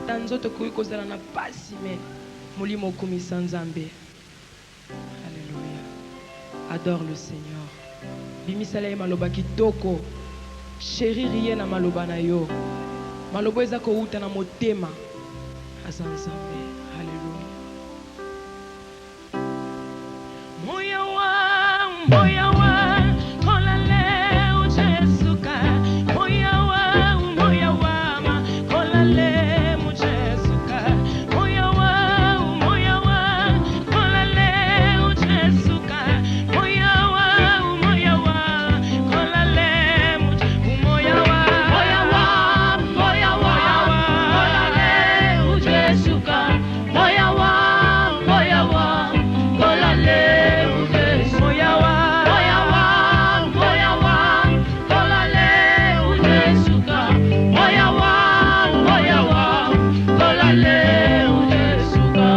ata nzoto kuiko zala na pasi me molimo okumisa Nzambe. Alléluia. Adore le Seigneur. Bimisala ye maloba kitoko. Chéri rien na maloba na yo. Maloba eza ko uta na motema. Asa Nzambe. Alléluia. Moya wa kola leo Jesuka. Moya wa ma kola leo Jesuka. Moya wa kola leo Jesuka. Moya wa kola leo moya wa kola leo Jesuka. Moya wa kola leo Jesuka.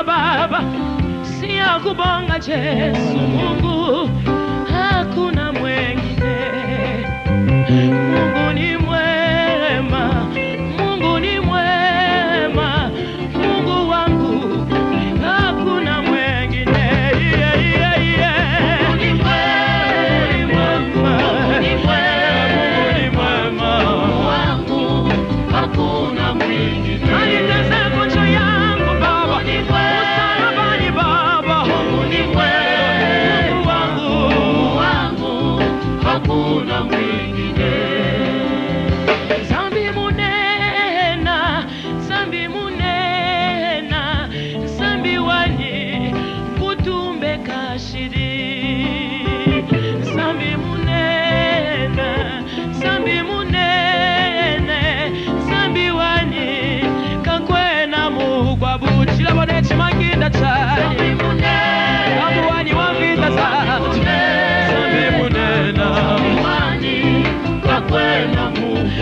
Baba, siya kubonga Yesu Mungu, hakuna mwengine. Mungu ni mwema, Mungu ni mwema, Mungu wangu, hakuna mwengine. Mungu ni mwema, Mungu ni mwema, Mungu wangu, hakuna mwengine. Mungu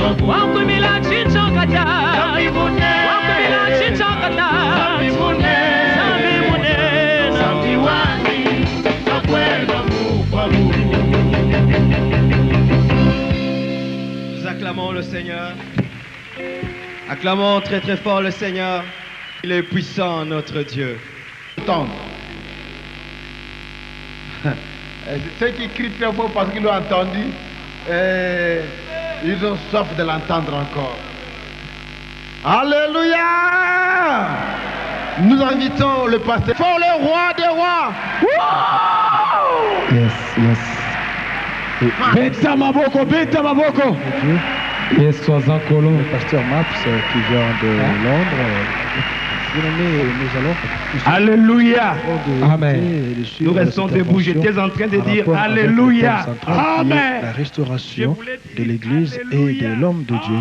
mukwabu wakumila chichokata Zambi mune wakumila chichokata Zambi mune Zambi wani Nakwenda mukwabu. Nous acclamons le Seigneur. Acclamons très très fort le Seigneur. Il est puissant, notre Dieu. Entendre. Ceux qui crient très fort parce qu'ils l'ont entendu, ils ont soif de l'entendre encore. Alléluia! Nous invitons le pasteur. Fort le roi des rois! Beta maboko, beta maboko. Yes, sois en colon. Le pasteur Maps qui vient de Londres. Nous allons Alléluia. Amen. Nous restons debout. J'étais en train de dire Alléluia. Amen. La restauration de l'Église et de l'homme de Dieu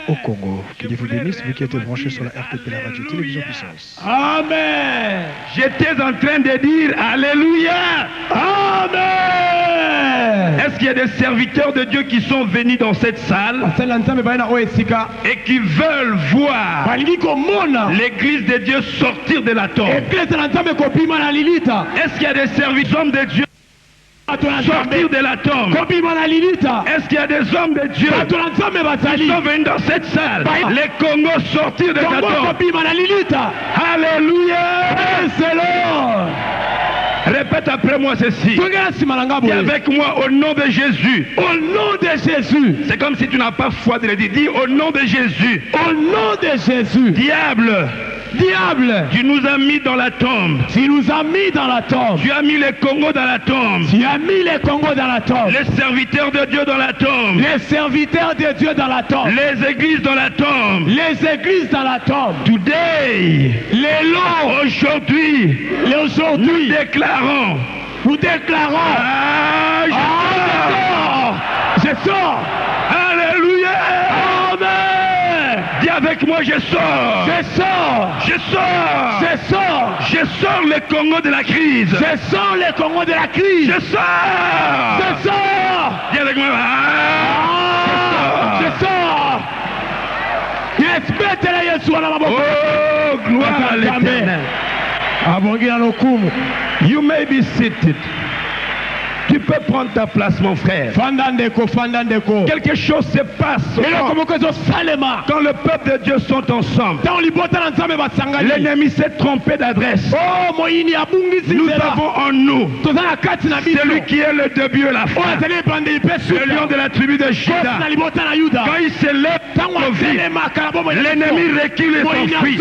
au Congo. Que Dieu vous bénisse, vous qui êtes branchés sur la RTP, la radio télévision puissance. Amen. J'étais en train de dire Alléluia. Amen. Est-ce qu'il y a des serviteurs de Dieu qui sont venus dans cette salle et qui veulent voir l'Église de Dieu sortir de la tombe? Est-ce qu'il y a des serviteurs de Dieu sortir de la tombe? Est-ce qu'il y a des hommes de Dieu qui sont venus dans cette salle, les Congos sortir de la tombe? Alléluia. Répète après moi ceci. Dis avec moi au nom de Jésus. Au nom de Jésus. C'est comme si tu n'as pas foi de le dire. Dis au nom de Jésus. Au nom de Jésus. Diable. Diable, tu nous as mis dans la tombe. Tu nous as mis dans la tombe. Tu as mis les Congos dans la tombe. Tu as mis les Congos dans la tombe. Les serviteurs de Dieu dans la tombe. Les serviteurs de Dieu dans la tombe. Les églises dans la tombe. Les églises dans la tombe. Today. Les lots. Aujourd'hui. Nous déclarons. Nous déclarons. Je sors. Alléluia. Amen. Dis avec moi, je sors. Je sors. Je sors. Je sors. Je sors les Congos de la crise. Je sors les Congos de la crise. Je sors. Je sors. Dis avec moi. Je sors. Yes, betela Yesu na maboko. Oh, gloire à l'Éternel. You may be seated. Tu peux prendre ta place, mon frère. Quelque chose se passe quand le peuple de Dieu sont ensemble. L'ennemi s'est trompé d'adresse. Nous avons en nous celui qui est le début et la fin, le lion de la tribu de Juda. Quand il se lève, l'ennemi recule et s'enfuit.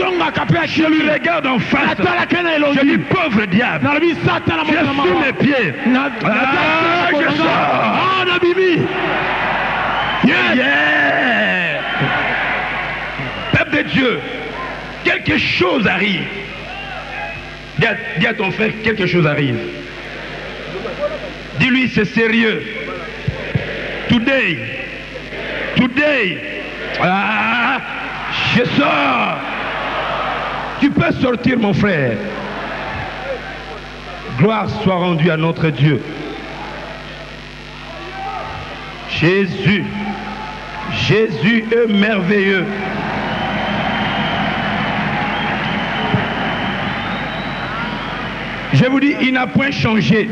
Je lui regarde en face. Je dis pauvre diable, je suis mes pieds. Je sors. Yeah. Peuple de Dieu, quelque chose arrive. Dis à ton frère, quelque chose arrive. Dis-lui, c'est sérieux. Today. Je sors. Tu peux sortir, mon frère. Gloire soit rendue à notre Dieu. Jésus est merveilleux. Je vous dis, il n'a point changé.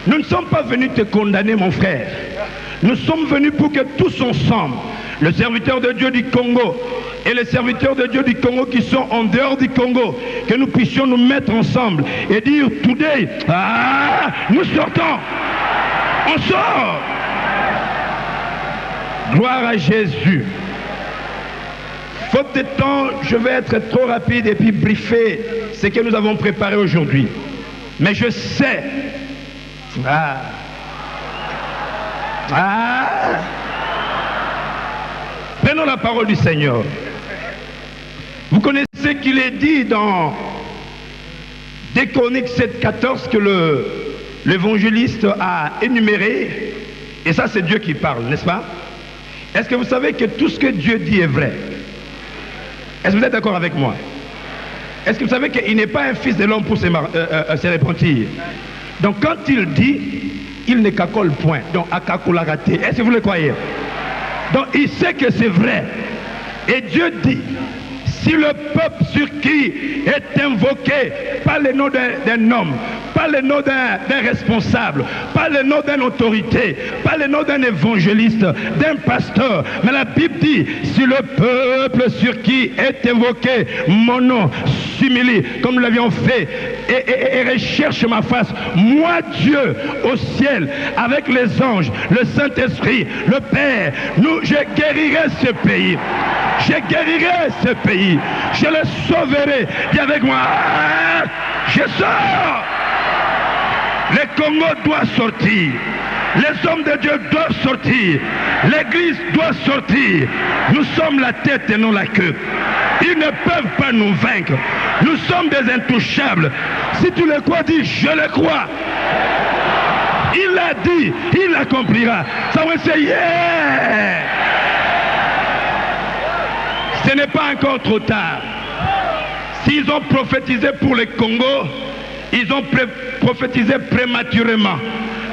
Nous ne sommes pas venus te condamner, mon frère. Nous sommes venus pour que tous ensemble, le serviteur de Dieu du Congo et les serviteurs de Dieu du Congo qui sont en dehors du Congo, que nous puissions nous mettre ensemble et dire, today, nous sortons. On sort. Gloire à Jésus. Faute de temps, je vais être trop rapide et puis briefer ce que nous avons préparé aujourd'hui. Mais je sais. Prenons la parole du Seigneur. Vous connaissez qu'il est dit dans 2 Chroniques 7,14 que l'évangéliste a énuméré. Et ça, c'est Dieu qui parle, n'est-ce pas? Est-ce que vous savez que tout ce que Dieu dit est vrai? Est-ce que vous êtes d'accord avec moi? Est-ce que vous savez qu'il n'est pas un fils de l'homme pour se repentir? Donc quand il dit, il ne cacole point. Donc à cacola raté. Est-ce que vous le croyez? Donc il sait que c'est vrai. Et Dieu dit, si le peuple sur qui est invoqué, pas le nom d'un homme, pas le nom d'un responsable, pas le nom d'une autorité, pas le nom d'un évangéliste, d'un pasteur, mais la Bible dit, si le peuple sur qui est invoqué mon nom s'humilie, comme nous l'avions fait, et recherche ma face, moi Dieu au ciel, avec les anges, le Saint-Esprit, le Père, je guérirai ce pays. Je guérirai ce pays. Je le sauverai. Dis avec moi. Je sors. Le Congo doit sortir. Les hommes de Dieu doivent sortir. L'Église doit sortir. Nous sommes la tête et non la queue. Ils ne peuvent pas nous vaincre. Nous sommes des intouchables. Si tu le crois, dis je le crois. Il l'a dit, il l'accomplira. Ça va essayer. Ce n'est pas encore trop tard. S'ils ont prophétisé pour le Congo, ils ont prophétisé prématurément.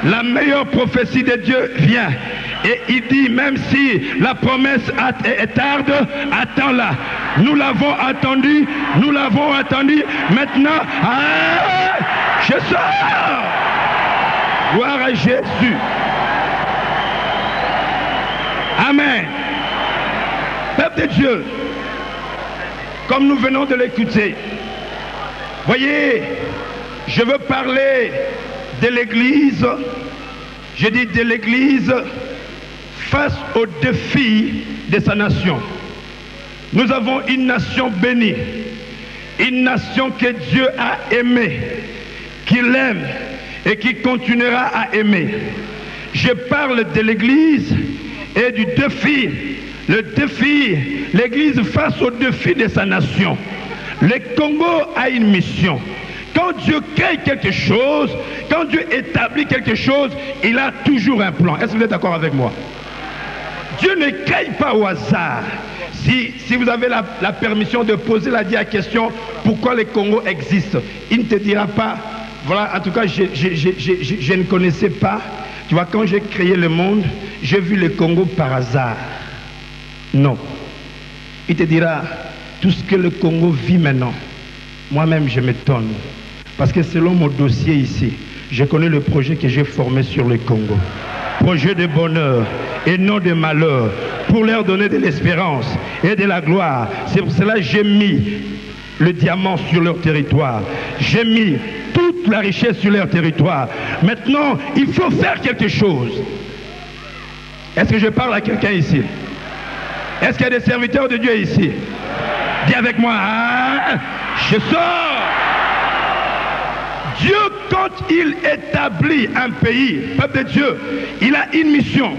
La meilleure prophétie de Dieu vient. Et il dit, même si la promesse est tarde, attends-la. Nous l'avons attendu, nous l'avons attendu. Maintenant, je sors. Gloire à Jésus. Amen. Peuple de Dieu, comme nous venons de l'écouter, voyez, je veux parler de l'Église, je dis de l'Église face aux défis de sa nation. Nous avons une nation bénie, une nation que Dieu a aimée, qu'il aime et qui continuera à aimer. Je parle de l'Église et du défi. Le défi, l'Église face au défi de sa nation. Le Congo a une mission. Quand Dieu crée quelque chose, quand Dieu établit quelque chose, il a toujours un plan. Est-ce que vous êtes d'accord avec moi? Dieu ne crée pas au hasard. Si vous avez la permission de poser la question, pourquoi le Congo existe, il ne te dira pas, voilà, en tout cas, je ne connaissais pas. Tu vois, quand j'ai créé le monde, j'ai vu le Congo par hasard. Non. Il te dira, tout ce que le Congo vit maintenant, moi-même je m'étonne. Parce que selon mon dossier ici, je connais le projet que j'ai formé sur le Congo. Projet de bonheur et non de malheur, pour leur donner de l'espérance et de la gloire. C'est pour cela que j'ai mis le diamant sur leur territoire. J'ai mis toute la richesse sur leur territoire. Maintenant, il faut faire quelque chose. Est-ce que je parle à quelqu'un ici? Est-ce qu'il y a des serviteurs de Dieu ici? Dis avec moi, je sors. Dieu, quand il établit un pays, peuple de Dieu, il a une mission.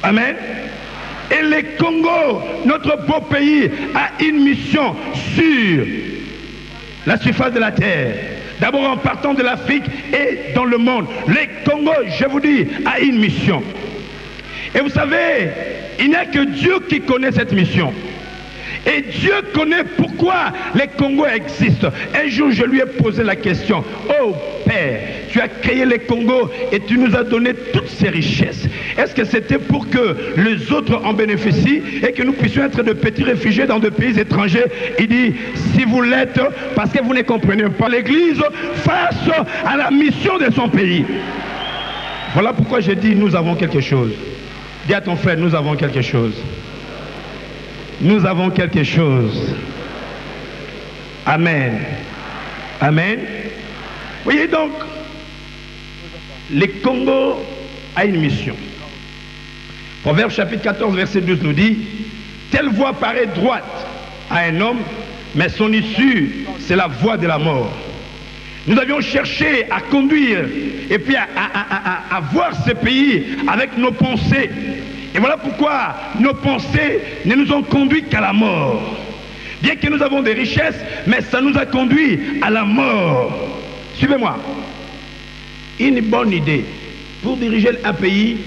Amen. Et le Congo, notre beau pays, a une mission sur la surface de la terre. D'abord en partant de l'Afrique et dans le monde. Le Congo, je vous dis, a une mission. Et vous savez, il n'y a que Dieu qui connaît cette mission. Et Dieu connaît pourquoi les Congos existent. Un jour, je lui ai posé la question. Oh Père, tu as créé les Congos et tu nous as donné toutes ces richesses. Est-ce que c'était pour que les autres en bénéficient et que nous puissions être de petits réfugiés dans des pays étrangers? Il dit, si vous l'êtes, parce que vous ne comprenez pas l'Église face à la mission de son pays. Voilà pourquoi j'ai dit, nous avons quelque chose. Dis à ton frère, nous avons quelque chose. Nous avons quelque chose. Amen. Amen. Voyez donc, le Congo a une mission. Proverbe chapitre 14, verset 12 nous dit, telle voie paraît droite à un homme, mais son issue, c'est la voie de la mort. Nous avions cherché à conduire et puis à voir ce pays avec nos pensées. Et voilà pourquoi nos pensées ne nous ont conduit qu'à la mort. Bien que nous avons des richesses, mais ça nous a conduit à la mort. Suivez-moi. Une bonne idée pour diriger un pays,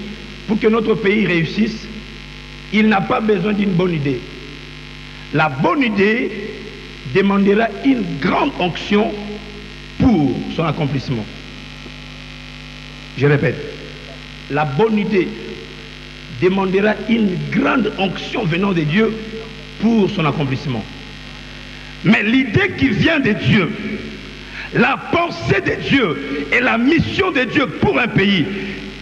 pour que notre pays réussisse, il n'a pas besoin d'une bonne idée. La bonne idée demandera une grande onction pour son accomplissement. Je répète, la bonne idée demandera une grande onction venant de Dieu pour son accomplissement. Mais l'idée qui vient de Dieu, la pensée de Dieu et la mission de Dieu pour un pays,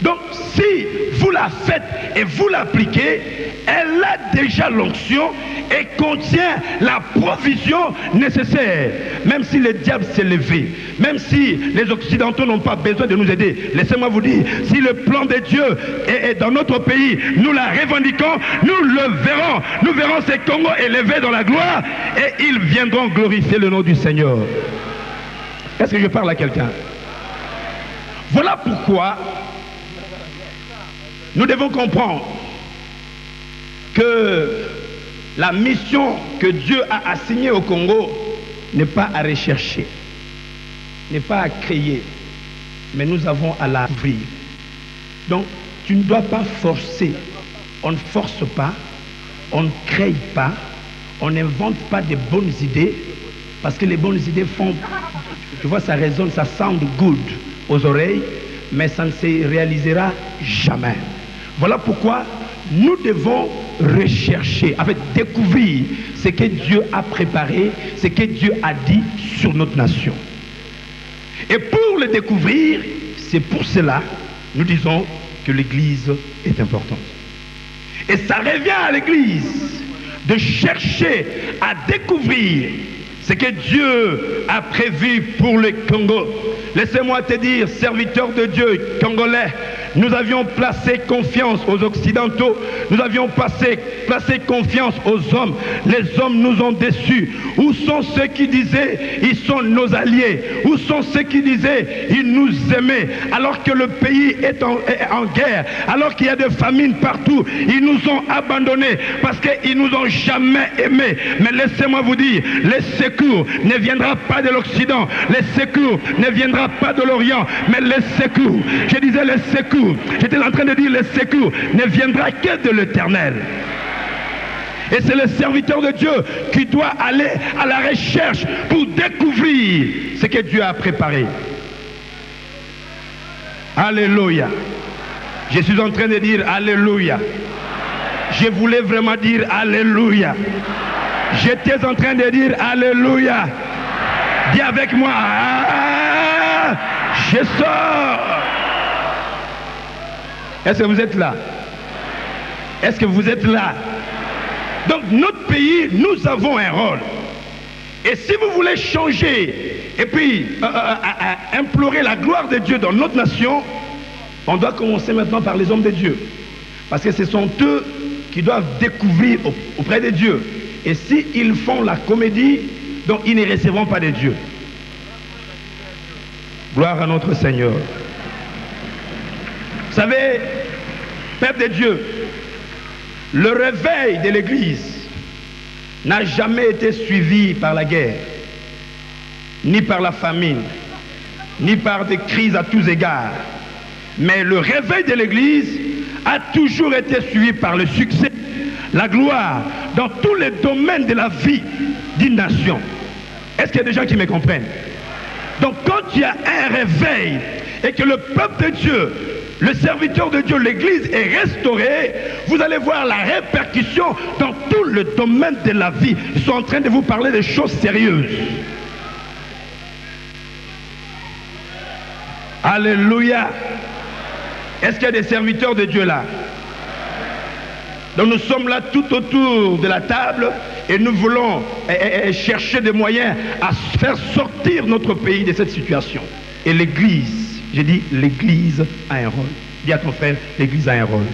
donc si vous la faites et vous l'appliquez, elle a déjà l'onction et contient la provision nécessaire. Même si le diable s'est levé, même si les Occidentaux n'ont pas besoin de nous aider, laissez-moi vous dire, si le plan de Dieu est dans notre pays, nous la revendiquons, nous le verrons. Nous verrons ces Congos élevés dans la gloire et ils viendront glorifier le nom du Seigneur. Est-ce que je parle à quelqu'un? Voilà pourquoi nous devons comprendre que la mission que Dieu a assignée au Congo n'est pas à rechercher, n'est pas à créer, mais nous avons à la ouvrir. Donc, tu ne dois pas forcer. On ne force pas, on ne crée pas, on n'invente pas de bonnes idées, parce que les bonnes idées font, tu vois, ça résonne, ça sound good aux oreilles, mais ça ne se réalisera jamais. Voilà pourquoi nous devons rechercher, en fait découvrir ce que Dieu a préparé, ce que Dieu a dit sur notre nation. Et pour le découvrir, c'est pour cela nous disons que l'Église est importante. Et ça revient à l'Église de chercher à découvrir ce que Dieu a prévu pour le Congo. Laissez-moi te dire, serviteur de Dieu congolais, nous avions placé confiance aux Occidentaux, nous avions placé confiance aux hommes. Les hommes nous ont déçus. Où sont ceux qui disaient ils sont nos alliés? Où sont ceux qui disaient ils nous aimaient? Alors que le pays est en guerre, alors qu'il y a des famines partout, ils nous ont abandonnés parce qu'ils nous ont jamais aimés. Mais laissez-moi vous dire, les secours ne viendra pas de l'Occident, les secours ne viendra pas de l'Orient, mais les secours, je disais les secours, j'étais en train de dire les secours ne viendra que de l'Éternel. Et c'est le serviteur de Dieu qui doit aller à la recherche pour découvrir ce que Dieu a préparé. Alléluia. Je suis en train de dire Alléluia. Je voulais vraiment dire Alléluia. J'étais en train de dire Alléluia. Dis avec moi, ah, je sors. Est-ce que vous êtes là? Est-ce que vous êtes là? Donc notre pays, nous avons un rôle. Et si vous voulez changer et puis implorer la gloire de Dieu dans notre nation, on doit commencer maintenant par les hommes de Dieu. Parce que ce sont eux qui doivent découvrir auprès de Dieu. Et s'ils font la comédie, donc ils ne recevront pas de Dieu. Gloire à notre Seigneur. Vous savez, peuple de Dieu, le réveil de l'Église n'a jamais été suivi par la guerre, ni par la famine, ni par des crises à tous égards. Mais le réveil de l'Église a toujours été suivi par le succès, la gloire, dans tous les domaines de la vie d'une nation. Est-ce qu'il y a des gens qui me comprennent? Donc quand il y a un réveil et que le peuple de Dieu, le serviteur de Dieu, l'Église est restaurée, vous allez voir la répercussion dans tout le domaine de la vie. Ils sont en train de vous parler de choses sérieuses. Alléluia. Est-ce qu'il y a des serviteurs de Dieu là? Donc nous sommes là tout autour de la table et nous voulons chercher des moyens à faire sortir notre pays de cette situation. Et l'Église, j'ai dit l'Église a un rôle. Dis à ton frère, l'Église a un rôle.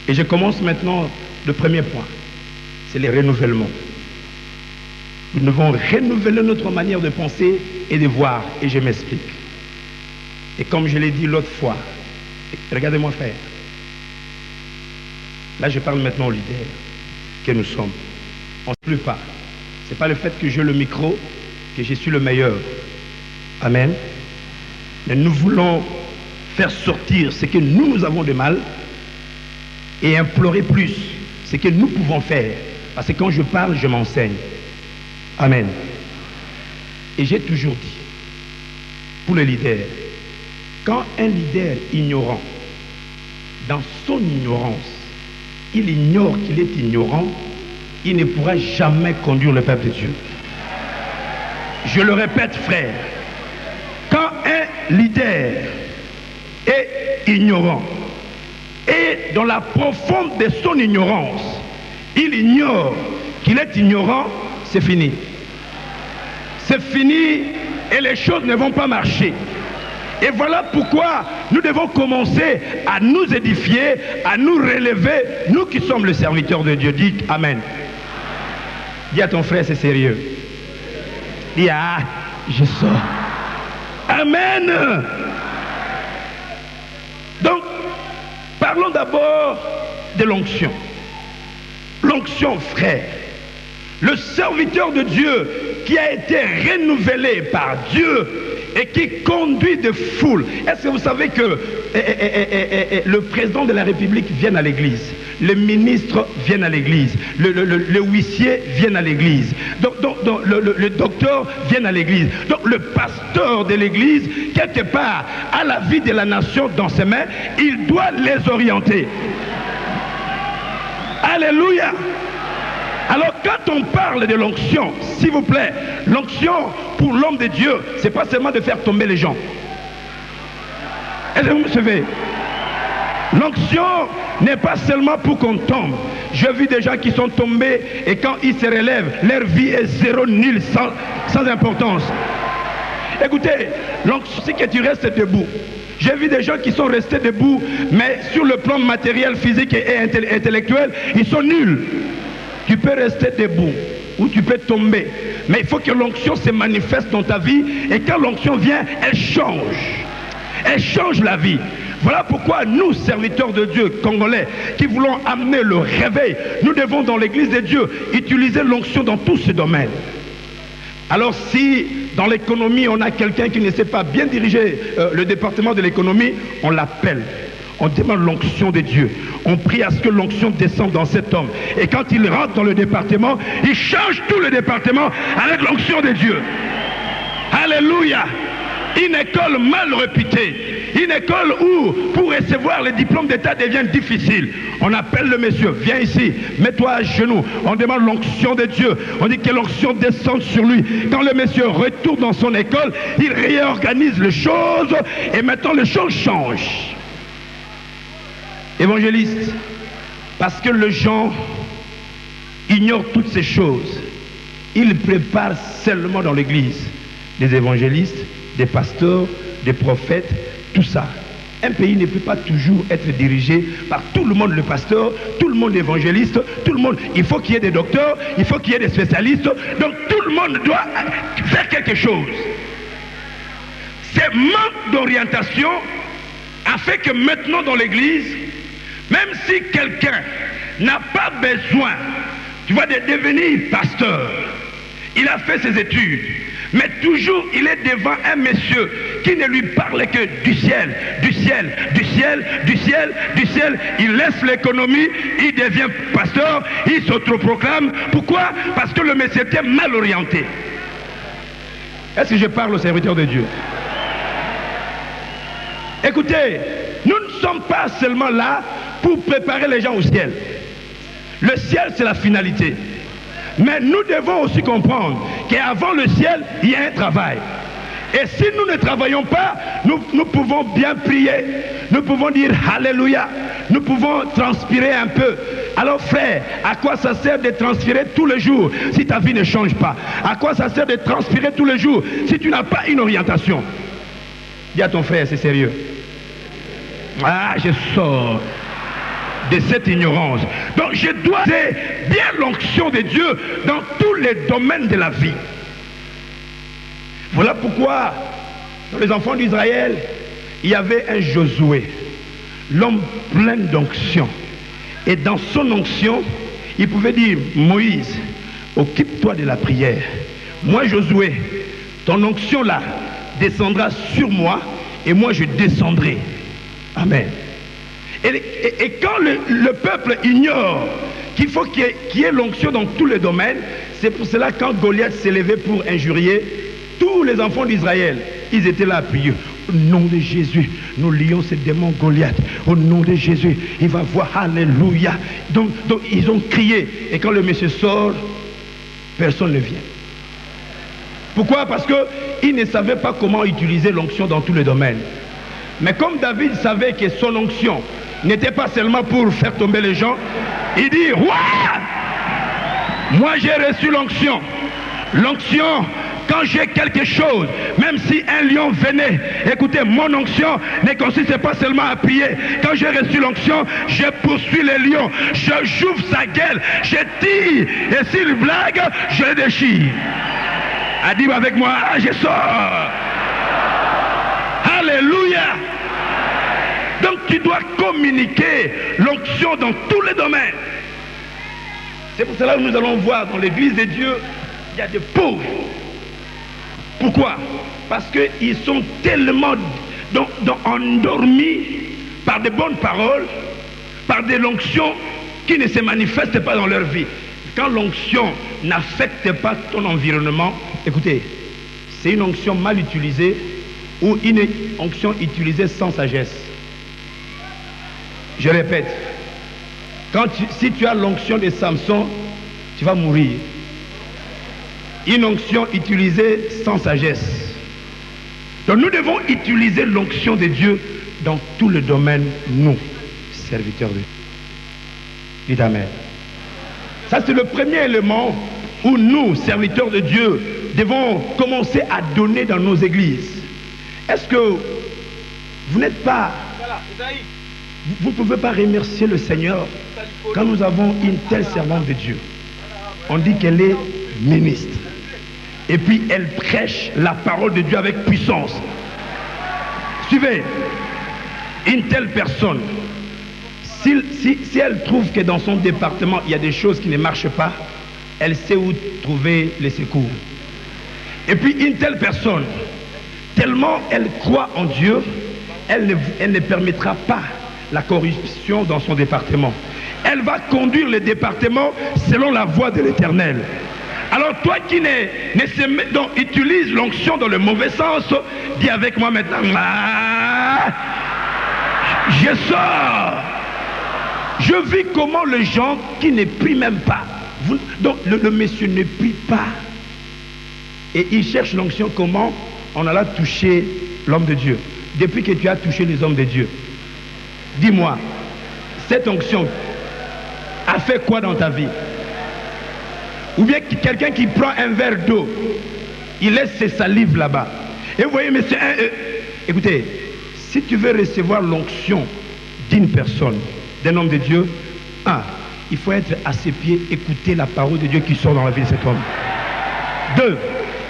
Et je commence maintenant le premier point, c'est le renouvellement. Nous devons renouveler notre manière de penser et de voir, et je m'explique. Et comme je l'ai dit l'autre fois, regardez-moi frère, là je parle maintenant aux leaders que nous sommes. On ne se plaît pas. Ce n'est pas le fait que j'ai le micro que je suis le meilleur. Amen. Mais nous voulons faire sortir ce que nous avons de mal et implorer plus ce que nous pouvons faire. Parce que quand je parle, je m'enseigne. Amen. Et j'ai toujours dit, pour les leaders, quand un leader ignorant dans son ignorance, il ignore qu'il est ignorant, il ne pourra jamais conduire le peuple de Dieu. Je le répète, frère, quand un leader est ignorant et dans la profonde de son ignorance, il ignore qu'il est ignorant, c'est fini. C'est fini et les choses ne vont pas marcher. Et voilà pourquoi nous devons commencer à nous édifier, à nous relever, nous qui sommes les serviteurs de Dieu. Dites Amen. Dis à ton frère, c'est sérieux. Dis, ah, je sors. Amen. Donc, parlons d'abord de l'onction. L'onction, frère. Le serviteur de Dieu qui a été renouvelé par Dieu et qui conduit des foules. Est-ce que vous savez que le président de la République vient à l'église, le ministre vient à l'église, le huissier vient à l'église, donc le docteur vient à l'église. Donc le pasteur de l'église, quelque part, a la vie de la nation dans ses mains, il doit les orienter. Alléluia. Alors quand on parle de l'onction, s'il vous plaît, l'onction pour l'homme de Dieu, c'est pas seulement de faire tomber les gens. Est-ce que vous me suivez? L'onction n'est pas seulement pour qu'on tombe. J'ai vu des gens qui sont tombés et quand ils se relèvent, leur vie est zéro, nul, sans importance. Écoutez, l'onction, c'est que tu restes debout. J'ai vu des gens qui sont restés debout, mais sur le plan matériel, physique et intellectuel, ils sont nuls. Tu peux rester debout ou tu peux tomber. Mais il faut que l'onction se manifeste dans ta vie. Et quand l'onction vient, elle change. Elle change la vie. Voilà pourquoi nous, serviteurs de Dieu, Congolais, qui voulons amener le réveil, nous devons dans l'église de Dieu utiliser l'onction dans tous ces domaines. Alors si dans l'économie, on a quelqu'un qui ne sait pas bien diriger le département de l'économie, on l'appelle. On demande l'onction de Dieu. On prie à ce que l'onction descende dans cet homme. Et quand il rentre dans le département, il change tout le département avec l'onction de Dieu. Alléluia. Une école mal réputée. Une école où, pour recevoir les diplômes d'État, devient difficile. On appelle le monsieur, viens ici, mets-toi à genoux. On demande l'onction de Dieu. On dit que l'onction descende sur lui. Quand le monsieur retourne dans son école, il réorganise les choses et maintenant les choses changent. Évangéliste, parce que les gens ignorent toutes ces choses, ils préparent seulement dans l'église des évangélistes, des pasteurs, des prophètes, tout ça. Un pays ne peut pas toujours être dirigé par tout le monde le pasteur, tout le monde l'évangéliste, tout le monde. Il faut qu'il y ait des docteurs, il faut qu'il y ait des spécialistes, donc tout le monde doit faire quelque chose. Ce manque d'orientation a fait que maintenant dans l'église, même si quelqu'un n'a pas besoin, tu vois, de devenir pasteur, il a fait ses études, mais toujours il est devant un monsieur qui ne lui parle que du ciel, du ciel, du ciel, du ciel, du ciel. Il laisse l'économie, il devient pasteur, il s'autoproclame. Pourquoi? Parce que le monsieur était mal orienté. Est-ce que je parle au serviteur de Dieu? Écoutez, nous ne sommes pas seulement là pour préparer les gens au ciel. Le ciel, c'est la finalité. Mais nous devons aussi comprendre qu'avant le ciel, il y a un travail. Et si nous ne travaillons pas, nous pouvons bien prier. Nous pouvons dire Alléluia. Nous pouvons transpirer un peu. Alors frère, à quoi ça sert de transpirer tous les jours si ta vie ne change pas? À quoi ça sert de transpirer tous les jours si tu n'as pas une orientation? Dis à ton frère, c'est sérieux. Ah, je sors de cette ignorance. Donc je dois bien l'onction de Dieu dans tous les domaines de la vie. Voilà pourquoi dans les enfants d'Israël, il y avait un Josué, l'homme plein d'onction. Et dans son onction, il pouvait dire, Moïse, occupe-toi de la prière. Moi Josué, ton onction là descendra sur moi et moi je descendrai. Amen. Et quand le peuple ignore qu'il faut qu'il y ait l'onction dans tous les domaines, c'est pour cela quand Goliath s'est levé pour injurier tous les enfants d'Israël, ils étaient là à prier. Au nom de Jésus, nous lions ces démons Goliath. Au nom de Jésus, il va voir, alléluia. Donc ils ont crié. Et quand le monsieur sort, personne ne vient. Pourquoi? Parce qu'il ne savait pas comment utiliser l'onction dans tous les domaines. Mais comme David savait que son onction n'était pas seulement pour faire tomber les gens, il dit, ouais, moi j'ai reçu l'onction. L'onction, quand j'ai quelque chose, même si un lion venait, écoutez, mon onction ne consiste pas seulement à prier. Quand j'ai reçu l'onction, je poursuis les lions, je j'ouvre sa gueule, je tire, et s'il blague, je le déchire. Adim avec moi, je sors. Alléluia. Donc tu dois communiquer l'onction dans tous les domaines. C'est pour cela que nous allons voir dans l'église de Dieu, il y a des pauvres. Pourquoi? Parce qu'ils sont tellement endormis par de bonnes paroles, par des onctions qui ne se manifestent pas dans leur vie. Quand l'onction n'affecte pas ton environnement, écoutez, c'est une onction mal utilisée ou une onction utilisée sans sagesse. Je répète, si tu as l'onction de Samson, tu vas mourir. Une onction utilisée sans sagesse. Donc nous devons utiliser l'onction de Dieu dans tout le domaine, nous, serviteurs de Dieu. Dites Amen. Ça c'est le premier élément où nous, serviteurs de Dieu, devons commencer à donner dans nos églises. Est-ce que vous n'êtes pas... Vous ne pouvez pas remercier le Seigneur quand nous avons une telle servante de Dieu. On dit qu'elle est ministre. Et puis elle prêche la parole de Dieu avec puissance. Suivez, une telle personne, si elle trouve que dans son département il y a des choses qui ne marchent pas, elle sait où trouver les secours. Et puis une telle personne, tellement elle croit en Dieu, elle ne permettra pas la corruption dans son département. Elle va conduire le département selon la voie de l'Éternel. Alors toi qui utilise l'onction dans le mauvais sens, dis avec moi maintenant, je sors. Je vis comment les gens qui ne prient même pas, donc le monsieur ne prie pas, et il cherche l'onction comment on alla toucher l'homme de Dieu. Depuis que tu as touché les hommes de Dieu, dis-moi, cette onction a fait quoi dans ta vie? Ou bien quelqu'un qui prend un verre d'eau, il laisse ses salives là-bas. Et vous voyez, monsieur, écoutez, si tu veux recevoir l'onction d'une personne, d'un homme de Dieu, il faut être à ses pieds, écouter la parole de Dieu qui sort dans la vie de cet homme. 2,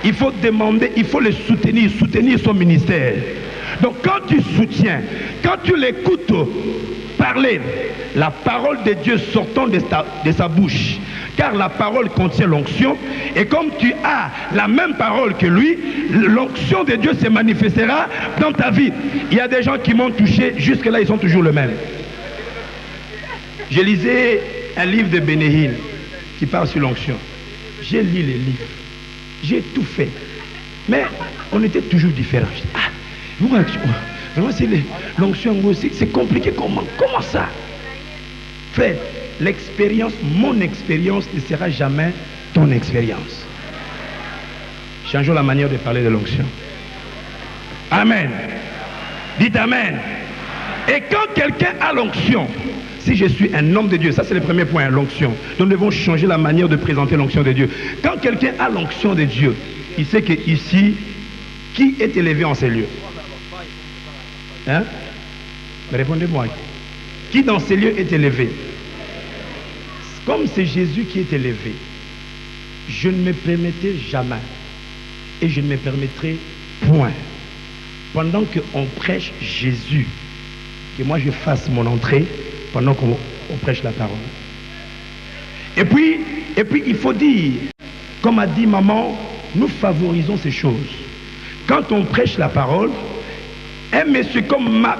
il faut demander, il faut le soutenir son ministère. Donc quand tu soutiens, quand tu l'écoutes parler, la parole de Dieu sortant de sa bouche, car la parole contient l'onction, et comme tu as la même parole que lui, l'onction de Dieu se manifestera dans ta vie. Il y a des gens qui m'ont touché, jusque-là ils sont toujours le même. Je lisais un livre de Bénéhine qui parle sur l'onction. J'ai lu les livres, j'ai tout fait, mais on était toujours différents. Vraiment, c'est l'onction, c'est compliqué. Comment ça? Frère, l'expérience, mon expérience ne sera jamais ton expérience. Changeons la manière de parler de l'onction. Amen. Dites Amen. Et quand quelqu'un a l'onction, si je suis un homme de Dieu, ça c'est le premier point, l'onction. Nous devons changer la manière de présenter l'onction de Dieu. Quand quelqu'un a l'onction de Dieu, il sait qu'ici, qui est élevé en ces lieux? Hein? Répondez-moi. Qui dans ces lieux est élevé? Comme c'est Jésus qui est élevé, je ne me permettrai jamais, et je ne me permettrai point, pendant qu'on prêche Jésus, que moi je fasse mon entrée pendant qu'on prêche la parole. Et puis il faut dire, comme a dit maman, nous favorisons ces choses. Quand on prêche la parole, un monsieur comme Maps,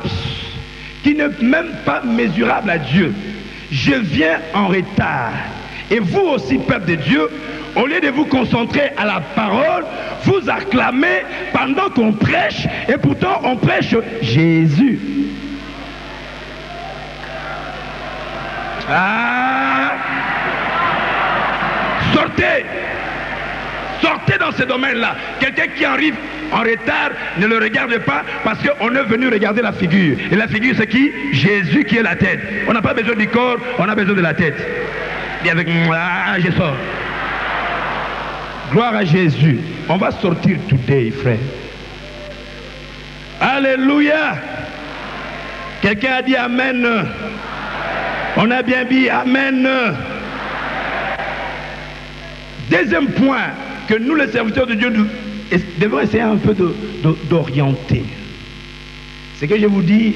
qui n'est même pas mesurable à Dieu, je viens en retard. Et vous aussi, peuple de Dieu, au lieu de vous concentrer à la parole, vous acclamez pendant qu'on prêche, et pourtant on prêche Jésus. Ah! Sortez dans ce domaine-là. Quelqu'un qui arrive en retard, ne le regarde pas parce qu'on est venu regarder la figure. Et la figure, c'est qui? Jésus qui est la tête. On n'a pas besoin du corps, on a besoin de la tête. Et avec moi, je sors. Gloire à Jésus. On va sortir today, frère. Alléluia. Quelqu'un a dit Amen. On a bien dit Amen. Deuxième point que nous, les serviteurs de Dieu, nous devons essayer un peu d'orienter. Ce que je vous dis,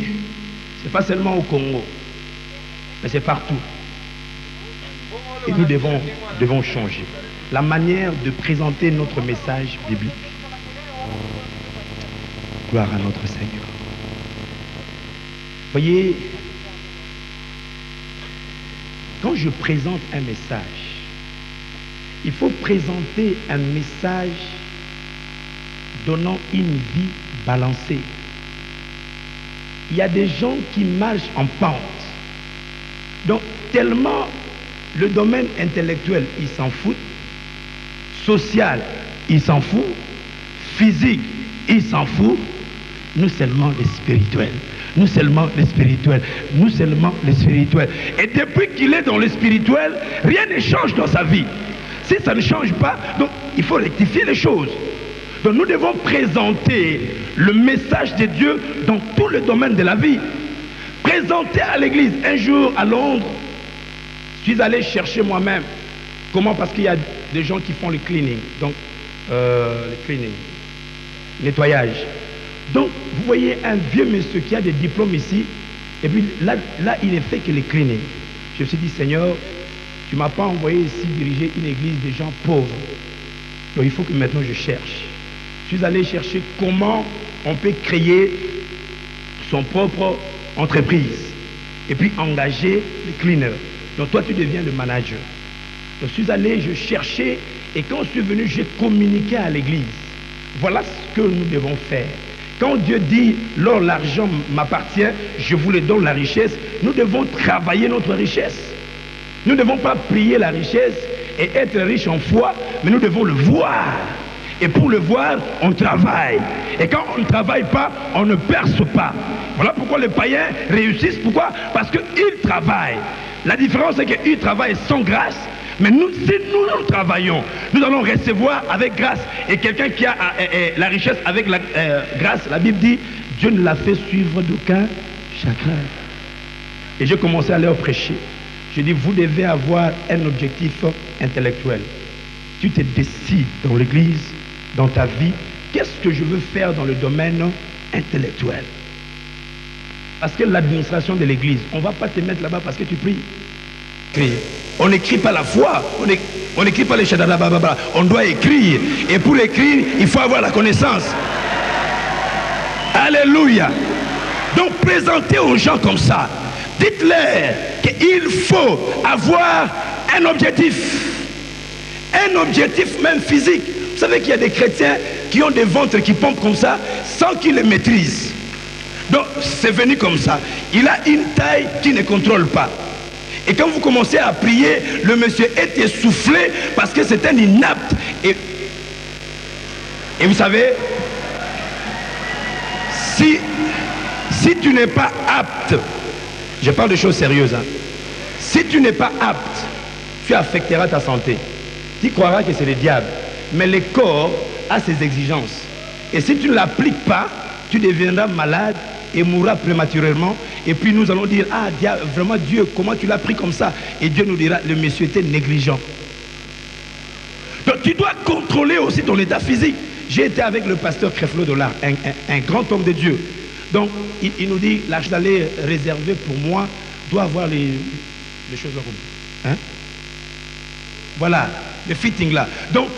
ce n'est pas seulement au Congo, mais c'est partout. Et nous devons changer la manière de présenter notre message biblique. Gloire à notre Seigneur. Voyez, quand je présente un message, il faut présenter un message donnant une vie balancée. Il y a des gens qui marchent en pente. Donc, tellement le domaine intellectuel, ils s'en foutent. Social, ils s'en foutent. Physique, ils s'en foutent. Nous seulement les spirituels. Nous seulement les spirituels. Nous seulement les spirituels. Et depuis qu'il est dans le spirituel, rien ne change dans sa vie. Si ça ne change pas, donc il faut rectifier les choses. Donc nous devons présenter le message de Dieu dans tout le domaine de la vie. Présenter à l'église. Un jour à Londres, je suis allé chercher moi-même. Comment? Parce qu'il y a des gens qui font le cleaning. Donc, le cleaning, nettoyage. Donc, vous voyez un vieux monsieur qui a des diplômes ici. Et puis là il ne fait que le cleaning. Je me suis dit, Seigneur, tu ne m'as pas envoyé ici diriger une église des gens pauvres. Donc il faut que maintenant je cherche. Je suis allé chercher comment on peut créer son propre entreprise. Et puis engager les cleaners. Donc toi tu deviens le manager. Donc je suis allé, je cherchais. Et quand je suis venu, j'ai communiqué à l'église. Voilà ce que nous devons faire. Quand Dieu dit, lors l'argent m'appartient, je vous le donne la richesse, nous devons travailler notre richesse. Nous ne devons pas prier la richesse et être riche en foi, mais nous devons le voir. Et pour le voir, on travaille. Et quand on ne travaille pas, on ne perce pas. Voilà pourquoi les païens réussissent. Pourquoi? Parce qu'ils travaillent. La différence, c'est qu'ils travaillent sans grâce. Mais nous, si nous travaillons, nous allons recevoir avec grâce. Et quelqu'un qui a la richesse avec la grâce, la Bible dit, Dieu ne l'a fait suivre d'aucun chagrin. Et j'ai commencé à leur prêcher. Je dis, vous devez avoir un objectif intellectuel. Tu te décides dans l'église, dans ta vie, qu'est-ce que je veux faire dans le domaine intellectuel? Parce que l'administration de l'église, on ne va pas te mettre là-bas parce que tu pries. On n'écrit pas la foi, on n'écrit pas les shadadabababa, on doit écrire. Et pour écrire, il faut avoir la connaissance. Alléluia. Donc présentez aux gens comme ça. Dites-leur qu'il faut avoir un objectif. Un objectif même physique. Vous savez qu'il y a des chrétiens qui ont des ventres qui pompent comme ça sans qu'ils les maîtrisent. Donc c'est venu comme ça. Il a une taille qu'il ne contrôle pas. Et quand vous commencez à prier, le monsieur est essoufflé parce que c'est un inapte. Et vous savez, si tu n'es pas apte, je parle de choses sérieuses, hein. Si tu n'es pas apte, tu affecteras ta santé. Tu croiras que c'est le diable. Mais le corps a ses exigences. Et si tu ne l'appliques pas, tu deviendras malade et mourras prématurément. Et puis nous allons dire, ah vraiment Dieu, comment tu l'as pris comme ça? Et Dieu nous dira, le monsieur était négligent. Donc tu dois contrôler aussi ton état physique. J'ai été avec le pasteur Creflo Dollar, un grand homme de Dieu. Donc il nous dit, l'argent d'aller réservé pour moi doit avoir les choses là. Hein? Voilà, le fitting là. Donc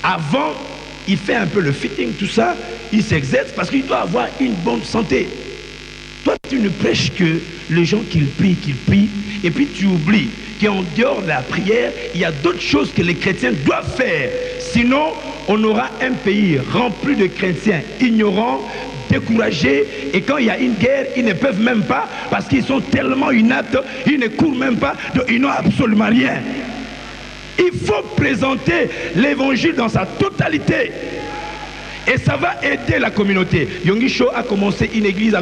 avant, il fait un peu le fitting, tout ça, il s'exerce parce qu'il doit avoir une bonne santé. Toi, tu ne prêches que les gens qui prient, et puis tu oublies qu'en dehors de la prière, il y a d'autres choses que les chrétiens doivent faire. Sinon, on aura un pays rempli de chrétiens ignorants, découragés, et quand il y a une guerre, ils ne peuvent même pas, parce qu'ils sont tellement inaptes, ils ne courent même pas, ils n'ont absolument rien. Il faut présenter l'évangile dans sa totalité. Et ça va aider la communauté. Yonggi Cho a commencé une église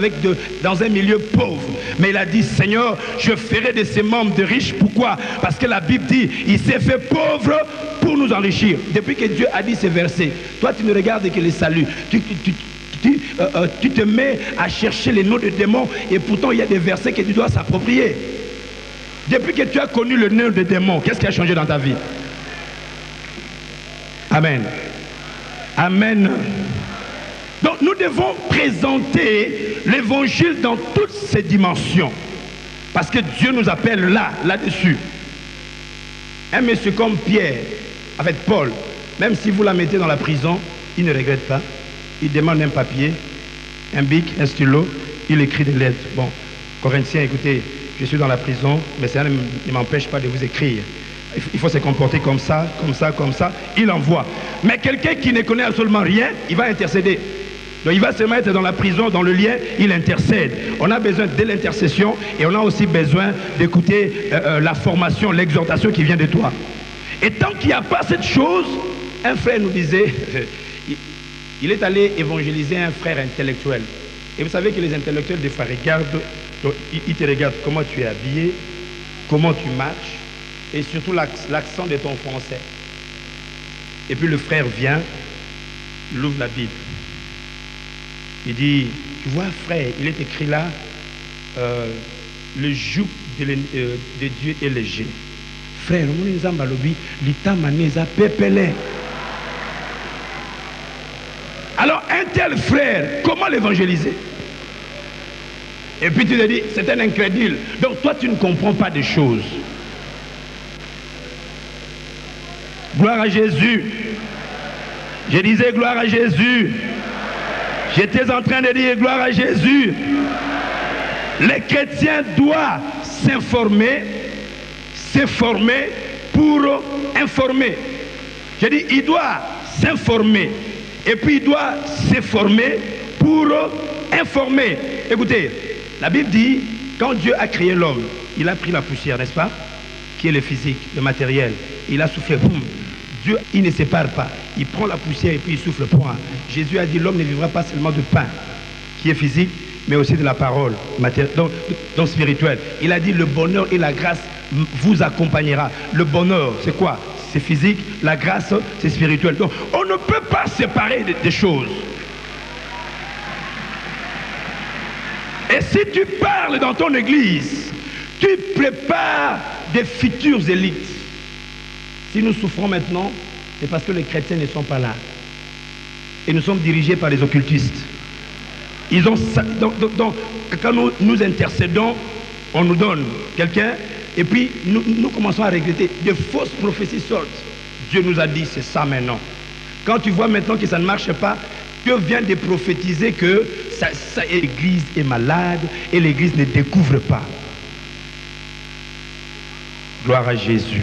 dans un milieu pauvre. Mais il a dit, Seigneur, je ferai de ces membres de riches. Pourquoi? Parce que la Bible dit, il s'est fait pauvre pour nous enrichir. Depuis que Dieu a dit ces versets, toi tu ne regardes que les saluts. Tu te mets à chercher les noms de démons et pourtant il y a des versets que tu dois s'approprier. Depuis que tu as connu le nom de démons, qu'est-ce qui a changé dans ta vie? Amen. Amen. Donc nous devons présenter l'évangile dans toutes ses dimensions. Parce que Dieu nous appelle là-dessus. Un monsieur comme Pierre, avec Paul, même si vous la mettez dans la prison, il ne regrette pas. Il demande un papier, un bic, un stylo, il écrit des lettres. Bon, Corinthiens, écoutez, je suis dans la prison, mais ça ne m'empêche pas de vous écrire. Il faut se comporter comme ça, comme ça, comme ça. Il envoie. Mais quelqu'un qui ne connaît absolument rien, il va intercéder. Donc il va seulement être dans la prison, dans le lien, il intercède. On a besoin de l'intercession et on a aussi besoin d'écouter la formation, l'exhortation qui vient de toi. Et tant qu'il n'y a pas cette chose, un frère nous disait, il est allé évangéliser un frère intellectuel. Et vous savez que les intellectuels des fois regardent, donc, ils te regardent comment tu es habillé, comment tu marches, et surtout l'accent de ton français. Et puis le frère vient, il ouvre la Bible. Il dit, tu vois frère, il est écrit là, le joug de Dieu est léger. Frère, alors un tel frère, comment l'évangéliser? Et puis tu te dis, c'est un incrédule. Donc toi tu ne comprends pas des choses. Gloire à Jésus. Je disais gloire à Jésus. J'étais en train de dire gloire à Jésus. Les chrétiens doivent s'informer pour informer. Je dis, il doit s'informer. Et puis il doit se former pour informer. Écoutez, la Bible dit, quand Dieu a créé l'homme, il a pris la poussière, n'est-ce pas? Qui est le physique, le matériel. Il a soufflé, boum. Dieu, il ne sépare pas. Il prend la poussière et puis il souffle, point. Jésus a dit, l'homme ne vivra pas seulement de pain, qui est physique, mais aussi de la parole, donc spirituelle. Il a dit, le bonheur et la grâce vous accompagnera. Le bonheur, c'est quoi? C'est physique, la grâce, c'est spirituel. Donc, on ne peut pas séparer des choses. Et si tu parles dans ton église, tu prépares des futures élites. Si nous souffrons maintenant, c'est parce que les chrétiens ne sont pas là. Et nous sommes dirigés par les occultistes. Ils ont, donc, quand nous intercédons, on nous donne quelqu'un, et puis nous commençons à regretter. De fausses prophéties sortent. Dieu nous a dit, c'est ça maintenant. Quand tu vois maintenant que ça ne marche pas, Dieu vient de prophétiser que l'église est malade et l'église ne découvre pas. Gloire à Jésus.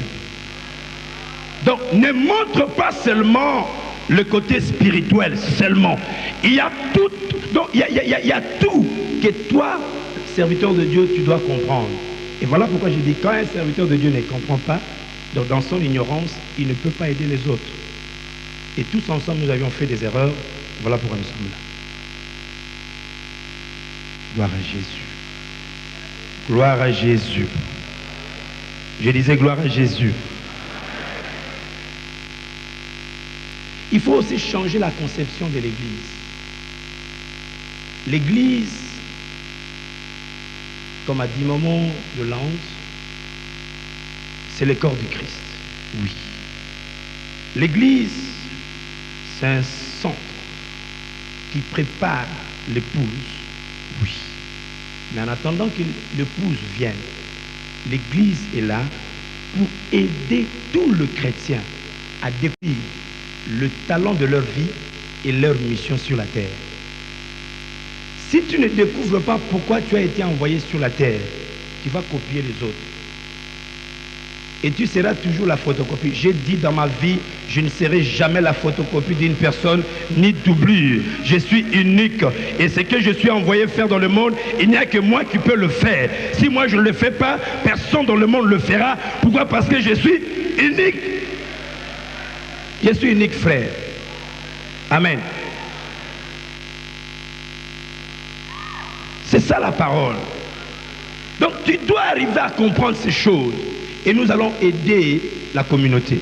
Donc ne montre pas seulement le côté spirituel seulement. Il y a tout, donc il y a tout que toi, serviteur de Dieu, tu dois comprendre. Et voilà pourquoi je dis, quand un serviteur de Dieu ne comprend pas, donc dans son ignorance, il ne peut pas aider les autres. Et tous ensemble, nous avions fait des erreurs. Voilà pourquoi nous sommes là. Gloire à Jésus. Gloire à Jésus. Je disais gloire à Jésus. Il faut aussi changer la conception de l'Église. L'Église, comme a dit Maman de Lande, c'est le corps du Christ. Oui. L'Église, c'est un centre qui prépare l'épouse. Oui. Mais en attendant que l'épouse vienne, l'Église est là pour aider tout le chrétien à découvrir le talent de leur vie et leur mission sur la terre. Si tu ne découvres pas pourquoi tu as été envoyé sur la terre, tu vas copier les autres. Et tu seras toujours la photocopie. J'ai dit dans ma vie, je ne serai jamais la photocopie d'une personne, ni doublure. Je suis unique. Et ce que je suis envoyé faire dans le monde, il n'y a que moi qui peux le faire. Si moi je ne le fais pas, personne dans le monde le fera. Pourquoi? Parce que je suis unique. Je suis unique, frère. Amen. C'est ça la parole. Donc tu dois arriver à comprendre ces choses. Et nous allons aider la communauté.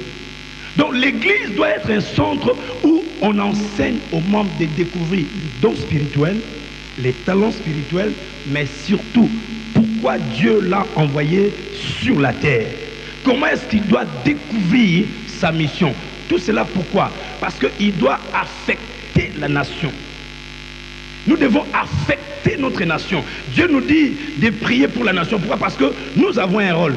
Donc l'église doit être un centre où on enseigne aux membres de découvrir les dons spirituels, les talents spirituels, mais surtout pourquoi Dieu l'a envoyé sur la terre. Comment est-ce qu'il doit découvrir sa mission? Tout cela pourquoi? Parce qu'il doit affecter la nation. Nous devons affecter notre nation. Dieu nous dit de prier pour la nation. Pourquoi? Parce que nous avons un rôle.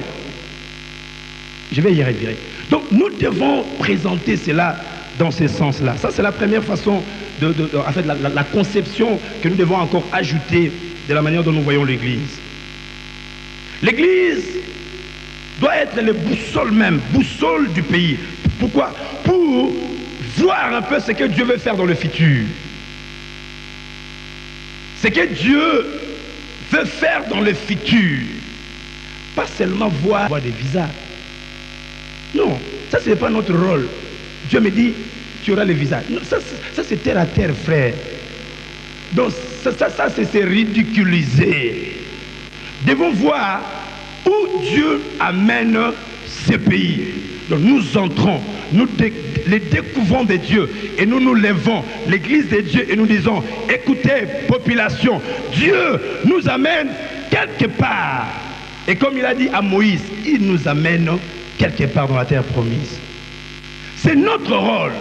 Je vais y revenir. Donc nous devons présenter cela dans ce sens-là. Ça c'est la première façon en fait, la conception que nous devons encore ajouter de la manière dont nous voyons l'église. L'église doit être le boussole même, boussole du pays. Pourquoi? Pour voir un peu ce que Dieu veut faire dans le futur. Ce que Dieu veut faire dans le futur. Pas seulement voir des visas. Non, ça ce n'est pas notre rôle. Dieu me dit, tu auras le visage. Non, ça c'est terre à terre, frère. Donc ça c'est ridiculiser. Devons voir où Dieu amène ce pays. Donc nous entrons, nous les découvrons de Dieu et nous nous levons, l'église de Dieu, et nous disons, écoutez population, Dieu nous amène quelque part. Et comme il a dit à Moïse, il nous amène quelque part dans la terre promise. C'est notre rôle.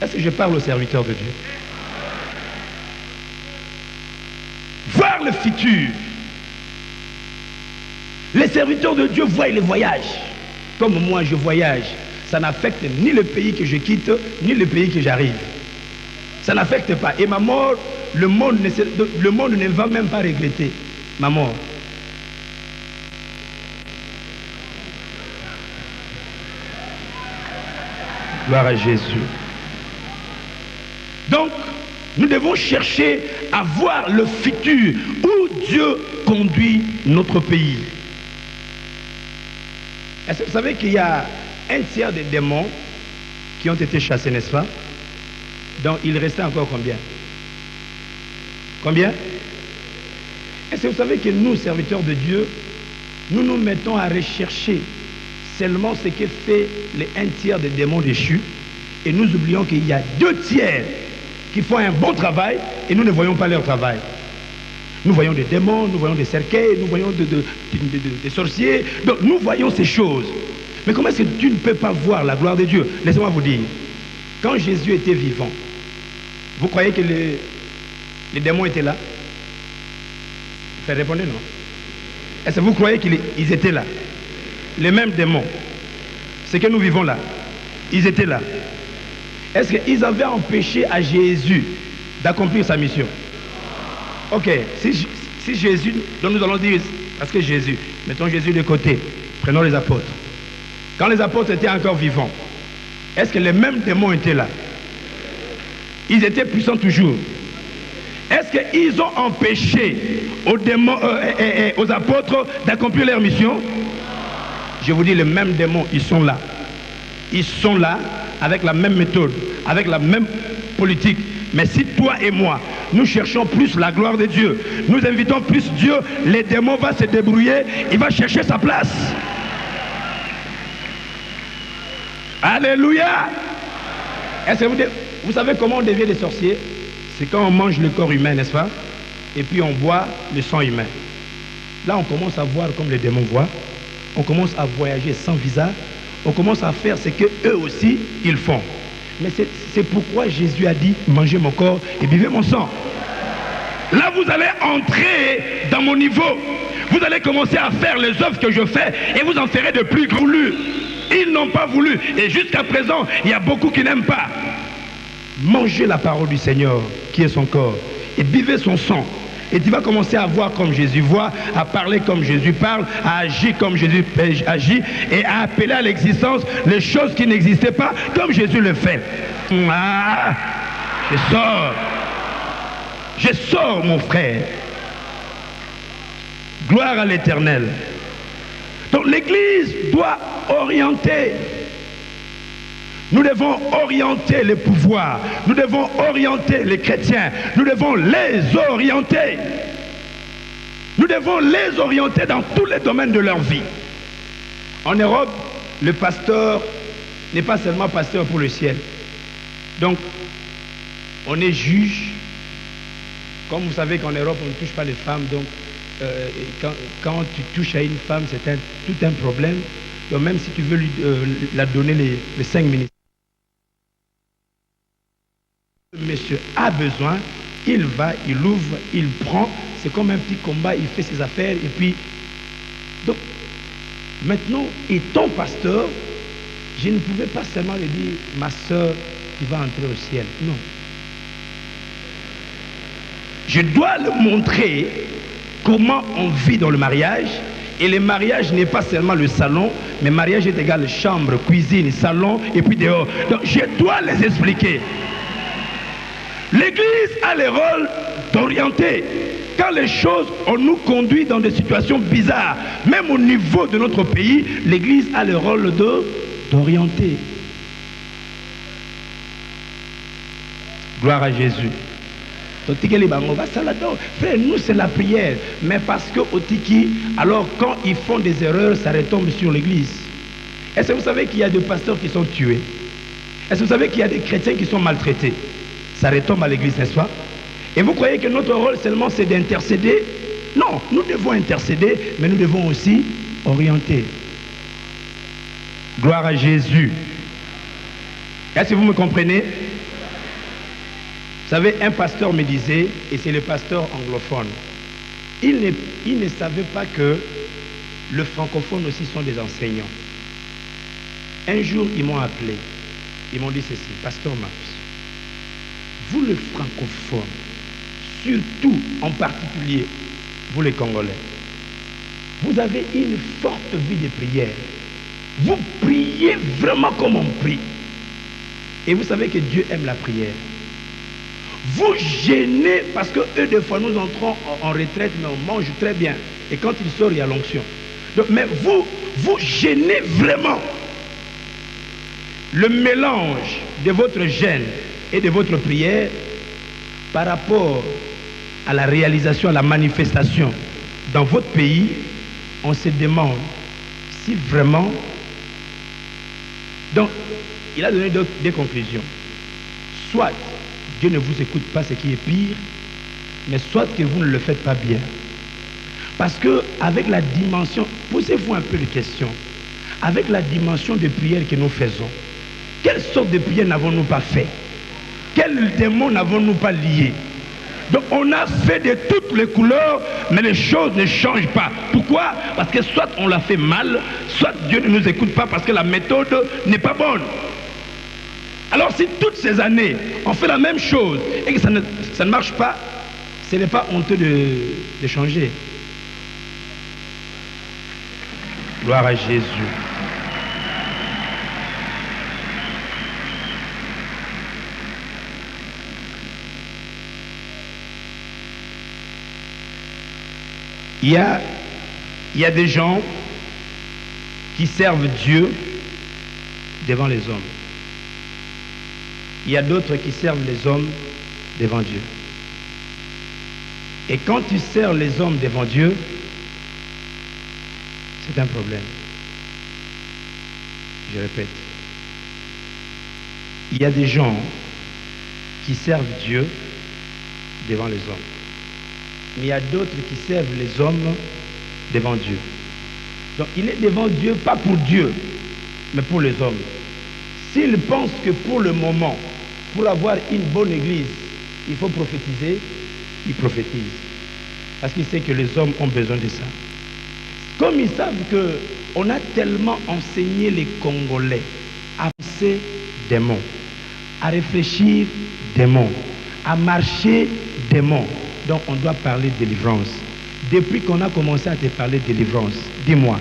Est-ce que je parle aux serviteurs de Dieu? Voir le futur. Les serviteurs de Dieu voient les voyages. Comme moi je voyage. Ça n'affecte ni le pays que je quitte, ni le pays que j'arrive. Ça n'affecte pas. Et ma mort, le monde ne va même pas regretter ma mort. Gloire à Jésus. Donc, nous devons chercher à voir le futur où Dieu conduit notre pays. Est-ce que vous savez qu'il y a un tiers des démons qui ont été chassés, n'est-ce pas? Donc, il restait encore combien? Combien? Est-ce que vous savez que nous, serviteurs de Dieu, nous nous mettons à rechercher seulement ce que fait les un tiers des démons déchus, et nous oublions qu'il y a 2 tiers qui font un bon travail et nous ne voyons pas leur travail. Nous voyons des démons, nous voyons des cercueils, nous voyons des sorciers, donc nous voyons ces choses. Mais comment est-ce que tu ne peux pas voir la gloire de Dieu? Laissez-moi vous dire, quand Jésus était vivant, vous croyez que les démons étaient là? Faites répondre, non? Est-ce que vous croyez qu'ils étaient là? Les mêmes démons, ce que nous vivons là, ils étaient là. Est-ce qu'ils avaient empêché à Jésus d'accomplir sa mission? Ok, si Jésus, donc nous allons dire, parce que Jésus, mettons Jésus de côté, prenons les apôtres. Quand les apôtres étaient encore vivants, est-ce que les mêmes démons étaient là? Ils étaient puissants toujours. Est-ce qu'ils ont empêché aux démons, aux apôtres d'accomplir leur mission? Je vous dis, les mêmes démons, ils sont là. Ils sont là avec la même méthode, avec la même politique. Mais si toi et moi, nous cherchons plus la gloire de Dieu, nous invitons plus Dieu, les démons vont se débrouiller, il va chercher sa place. Alléluia! Est-ce que vous savez comment on devient des sorciers? C'est quand on mange le corps humain, n'est-ce pas? Et puis on boit le sang humain. Là, on commence à voir comme les démons voient. On commence à voyager sans visa. On commence à faire ce que eux aussi, ils font. Mais c'est pourquoi Jésus a dit, mangez mon corps et buvez mon sang. Là, vous allez entrer dans mon niveau. Vous allez commencer à faire les œuvres que je fais et vous en ferez de plus voulu. Ils n'ont pas voulu. Et jusqu'à présent, il y a beaucoup qui n'aiment pas. Mangez la parole du Seigneur, qui est son corps, et buvez son sang. Et tu vas commencer à voir comme Jésus voit, à parler comme Jésus parle, à agir comme Jésus agit et à appeler à l'existence les choses qui n'existaient pas comme Jésus le fait. Ah, je sors mon frère. Gloire à l'Éternel. Donc l'Église doit orienter. Nous devons orienter les pouvoirs. Nous devons orienter les chrétiens. Nous devons les orienter. Nous devons les orienter dans tous les domaines de leur vie. En Europe, le pasteur n'est pas seulement pasteur pour le ciel. Donc, on est juge. Comme vous savez qu'en Europe, on ne touche pas les femmes. Donc, quand tu touches à une femme, c'est tout un problème. Donc, même si tu veux lui la donner les 5 minutes. Le monsieur a besoin, il va, il ouvre, il prend. C'est comme un petit combat, il fait ses affaires. Et puis, donc, maintenant, étant pasteur, je ne pouvais pas seulement lui dire, ma soeur, tu vas entrer au ciel. Non. Je dois le montrer comment on vit dans le mariage. Et le mariage n'est pas seulement le salon, mais mariage est égal chambre, cuisine, salon et puis dehors. Donc je dois les expliquer. L'Église a le rôle d'orienter. Quand les choses nous conduit dans des situations bizarres, même au niveau de notre pays, l'Église a le rôle d'orienter. Gloire à Jésus. Frère, nous c'est la prière, mais parce que au Tiki, alors quand ils font des erreurs, ça retombe sur l'église. Est-ce que vous savez qu'il y a des pasteurs qui sont tués? Est-ce que vous savez qu'il y a des chrétiens qui sont maltraités? Ça retombe à l'église, n'est-ce pas? Et vous croyez que notre rôle seulement c'est d'intercéder? Non, nous devons intercéder, mais nous devons aussi orienter. Gloire à Jésus. Est-ce que vous me comprenez? Vous savez, un pasteur me disait, et c'est le pasteur anglophone, il ne savait pas que les francophones aussi sont des enseignants. Un jour, ils m'ont appelé, ils m'ont dit ceci, pasteur Maps, vous les francophones, surtout en particulier, vous les Congolais, vous avez une forte vie de prière. Vous priez vraiment comme on prie. Et vous savez que Dieu aime la prière. Vous gênez, parce que eux, des fois, nous entrons en retraite, mais on mange très bien. Et quand il sort, il y a l'onction. Mais vous gênez vraiment. Le mélange de votre jeûne et de votre prière par rapport à la réalisation, à la manifestation dans votre pays, on se demande si vraiment... Donc, il a donné des conclusions. Soit Dieu ne vous écoute pas, ce qui est pire, mais soit que vous ne le faites pas bien. Parce que avec la dimension, posez-vous un peu de questions, avec la dimension de prière que nous faisons, quelle sorte de prière n'avons-nous pas fait? Quels démons n'avons-nous pas liés? Donc on a fait de toutes les couleurs, mais les choses ne changent pas. Pourquoi? Parce que soit on l'a fait mal, soit Dieu ne nous écoute pas parce que la méthode n'est pas bonne. Alors si toutes ces années, on fait la même chose et que ça ne marche pas, ce n'est pas honteux de changer. Gloire à Jésus. Il y a des gens qui servent Dieu devant les hommes. Il y a d'autres qui servent les hommes devant Dieu. Et quand tu sers les hommes devant Dieu, c'est un problème. Je répète. Il y a des gens qui servent Dieu devant les hommes. Mais il y a d'autres qui servent les hommes devant Dieu. Donc il est devant Dieu, pas pour Dieu, mais pour les hommes. S'il pense que pour le moment, pour avoir une bonne église, il faut prophétiser, il prophétise. Parce qu'il sait que les hommes ont besoin de ça. Comme ils savent qu'on a tellement enseigné les Congolais à penser des mots, à réfléchir des mots, à marcher des mots. Donc on doit parler de délivrance. Depuis qu'on a commencé à te parler de délivrance, dis-moi.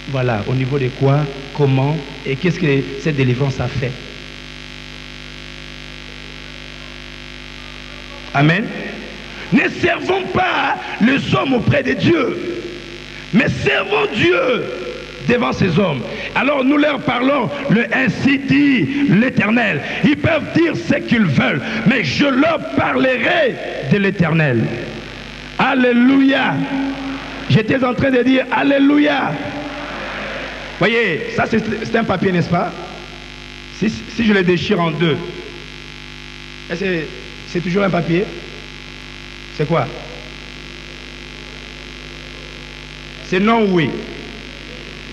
Voilà, au niveau de quoi, comment et qu'est-ce que cette délivrance a fait. Amen. Ne servons pas les hommes auprès de Dieu, mais servons Dieu devant ces hommes. Alors nous leur parlons, ainsi dit l'Éternel. Ils peuvent dire ce qu'ils veulent, mais je leur parlerai de l'Éternel. Alléluia. J'étais en train de dire Alléluia. Voyez, ça c'est un papier, n'est-ce pas? Si je le déchire en deux, c'est toujours un papier? C'est quoi? C'est non ou oui?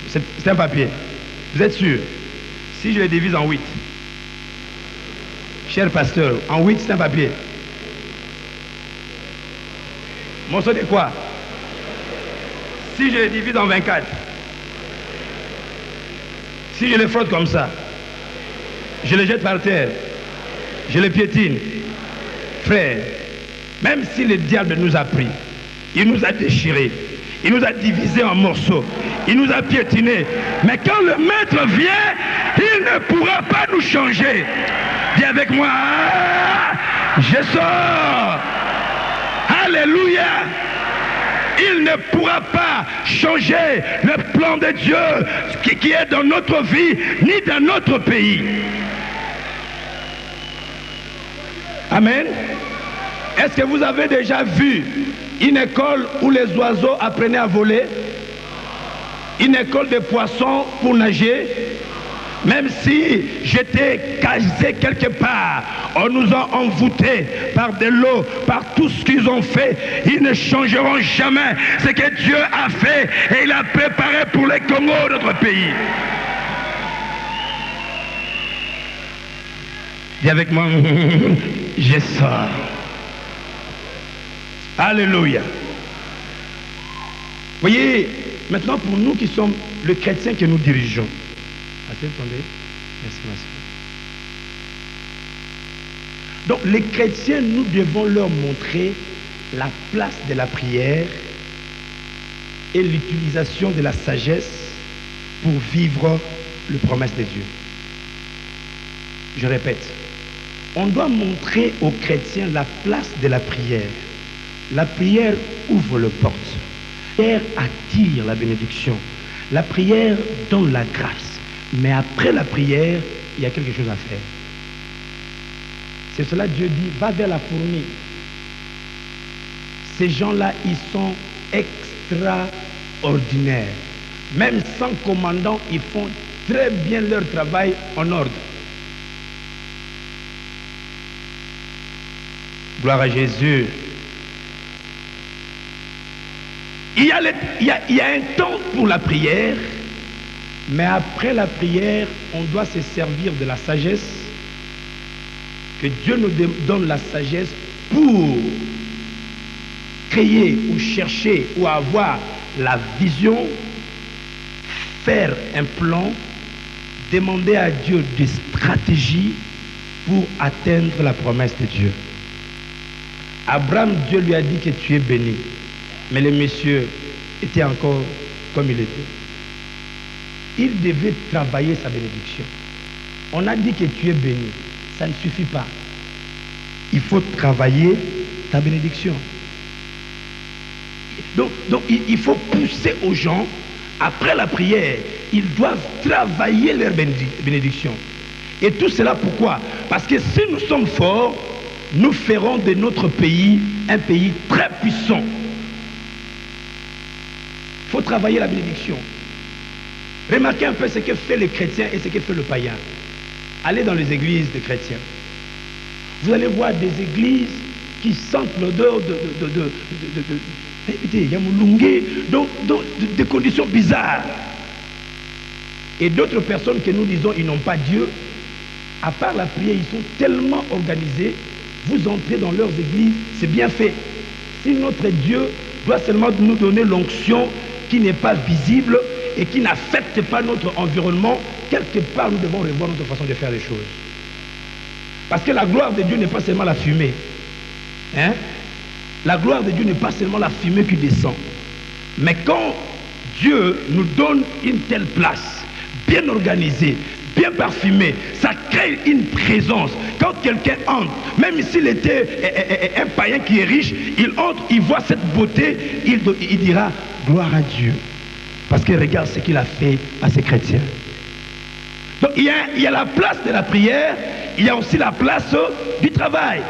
C'est un papier. Vous êtes sûr? Si je le divise en 8, cher pasteur, en 8 c'est un papier. Morceau de quoi? Si je le divise en 24, si je le frotte comme ça, je le jette par terre, je le piétine, frère, même si le diable nous a pris, il nous a déchirés, il nous a divisés en morceaux, il nous a piétinés, mais quand le maître vient, il ne pourra pas nous changer. Dis avec moi, je sors. Alléluia. Il ne pourra pas changer le plan de Dieu qui est dans notre vie, ni dans notre pays. Amen. Est-ce que vous avez déjà vu une école où les oiseaux apprenaient à voler? Une école de poissons pour nager? Même si j'étais casé quelque part, on nous a envoûtés par de l'eau, par tout ce qu'ils ont fait, ils ne changeront jamais ce que Dieu a fait et il a préparé pour les Congo, notre pays. Dis avec moi, je sors. Alléluia. Voyez, maintenant pour nous qui sommes le chrétien que nous dirigeons, attendez. Merci, merci. Donc les chrétiens, nous devons leur montrer la place de la prière et l'utilisation de la sagesse pour vivre les promesses de Dieu. Je répète, on doit montrer aux chrétiens la place de la prière. La prière ouvre les portes. La prière attire la bénédiction. La prière donne la grâce. Mais après la prière, il y a quelque chose à faire. C'est cela Dieu dit, va vers la fourmi. Ces gens-là, ils sont extraordinaires. Même sans commandant, ils font très bien leur travail en ordre. Gloire à Jésus. Il y a un temps pour la prière. Mais après la prière, on doit se servir de la sagesse, que Dieu nous donne la sagesse pour créer ou chercher ou avoir la vision, faire un plan, demander à Dieu des stratégies pour atteindre la promesse de Dieu. Abraham, Dieu lui a dit que tu es béni, mais le monsieur était encore comme il était. Il devait travailler sa bénédiction. On a dit que tu es béni. Ça ne suffit pas. Il faut travailler ta bénédiction. Donc il faut pousser aux gens, après la prière, ils doivent travailler leur bénédiction. Et tout cela pourquoi? Parce que si nous sommes forts, nous ferons de notre pays un pays très puissant. Il faut travailler la bénédiction. Remarquez un peu ce que fait le chrétien et ce que fait le païen. Allez dans les églises de chrétiens. Vous allez voir des églises qui sentent l'odeur de conditions bizarres. Et d'autres personnes que nous disons, ils n'ont pas Dieu. À part la prière, ils sont tellement organisés. Vous entrez dans leurs églises, c'est bien fait. Si notre Dieu doit seulement nous donner l'onction qui n'est pas visible, et qui n'affecte pas notre environnement, quelque part nous devons revoir notre façon de faire les choses. Parce que la gloire de Dieu n'est pas seulement la fumée. Hein? La gloire de Dieu n'est pas seulement la fumée qui descend. Mais quand Dieu nous donne une telle place, bien organisée, bien parfumée, ça crée une présence. Quand quelqu'un entre, même s'il était un païen qui est riche, il entre, il voit cette beauté, il dira gloire à Dieu. Parce qu'il regarde ce qu'il a fait à ces chrétiens. Donc il y a la place de la prière, il y a aussi la place du travail.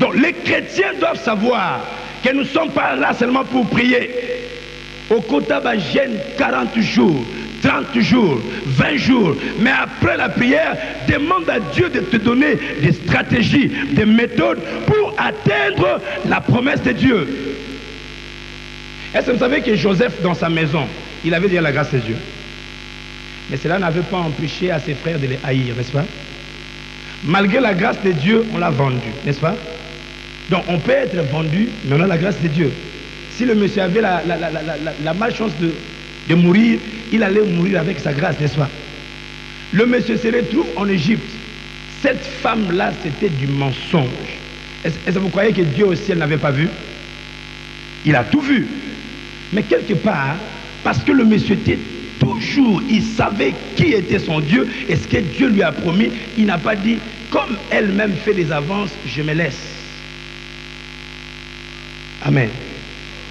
Donc les chrétiens doivent savoir que nous ne sommes pas là seulement pour prier. Au quota gêne 40 jours, 30 jours, 20 jours. Mais après la prière, demande à Dieu de te donner des stratégies, des méthodes pour atteindre la promesse de Dieu. Est-ce que vous savez que Joseph, dans sa maison, il avait déjà la grâce de Dieu? Mais cela n'avait pas empêché à ses frères de les haïr, n'est-ce pas? Malgré la grâce de Dieu, on l'a vendu, n'est-ce pas? Donc on peut être vendu, mais on a la grâce de Dieu. Si le monsieur avait la malchance de mourir, il allait mourir avec sa grâce, n'est-ce pas? Le monsieur se retrouve en Égypte. Cette femme-là, c'était du mensonge. Est-ce que vous croyez que Dieu au ciel n'avait pas vu? Il a tout vu. Mais quelque part, parce que le monsieur était toujours, il savait qui était son Dieu et ce que Dieu lui a promis, il n'a pas dit, comme elle-même fait des avances, je me laisse. Amen.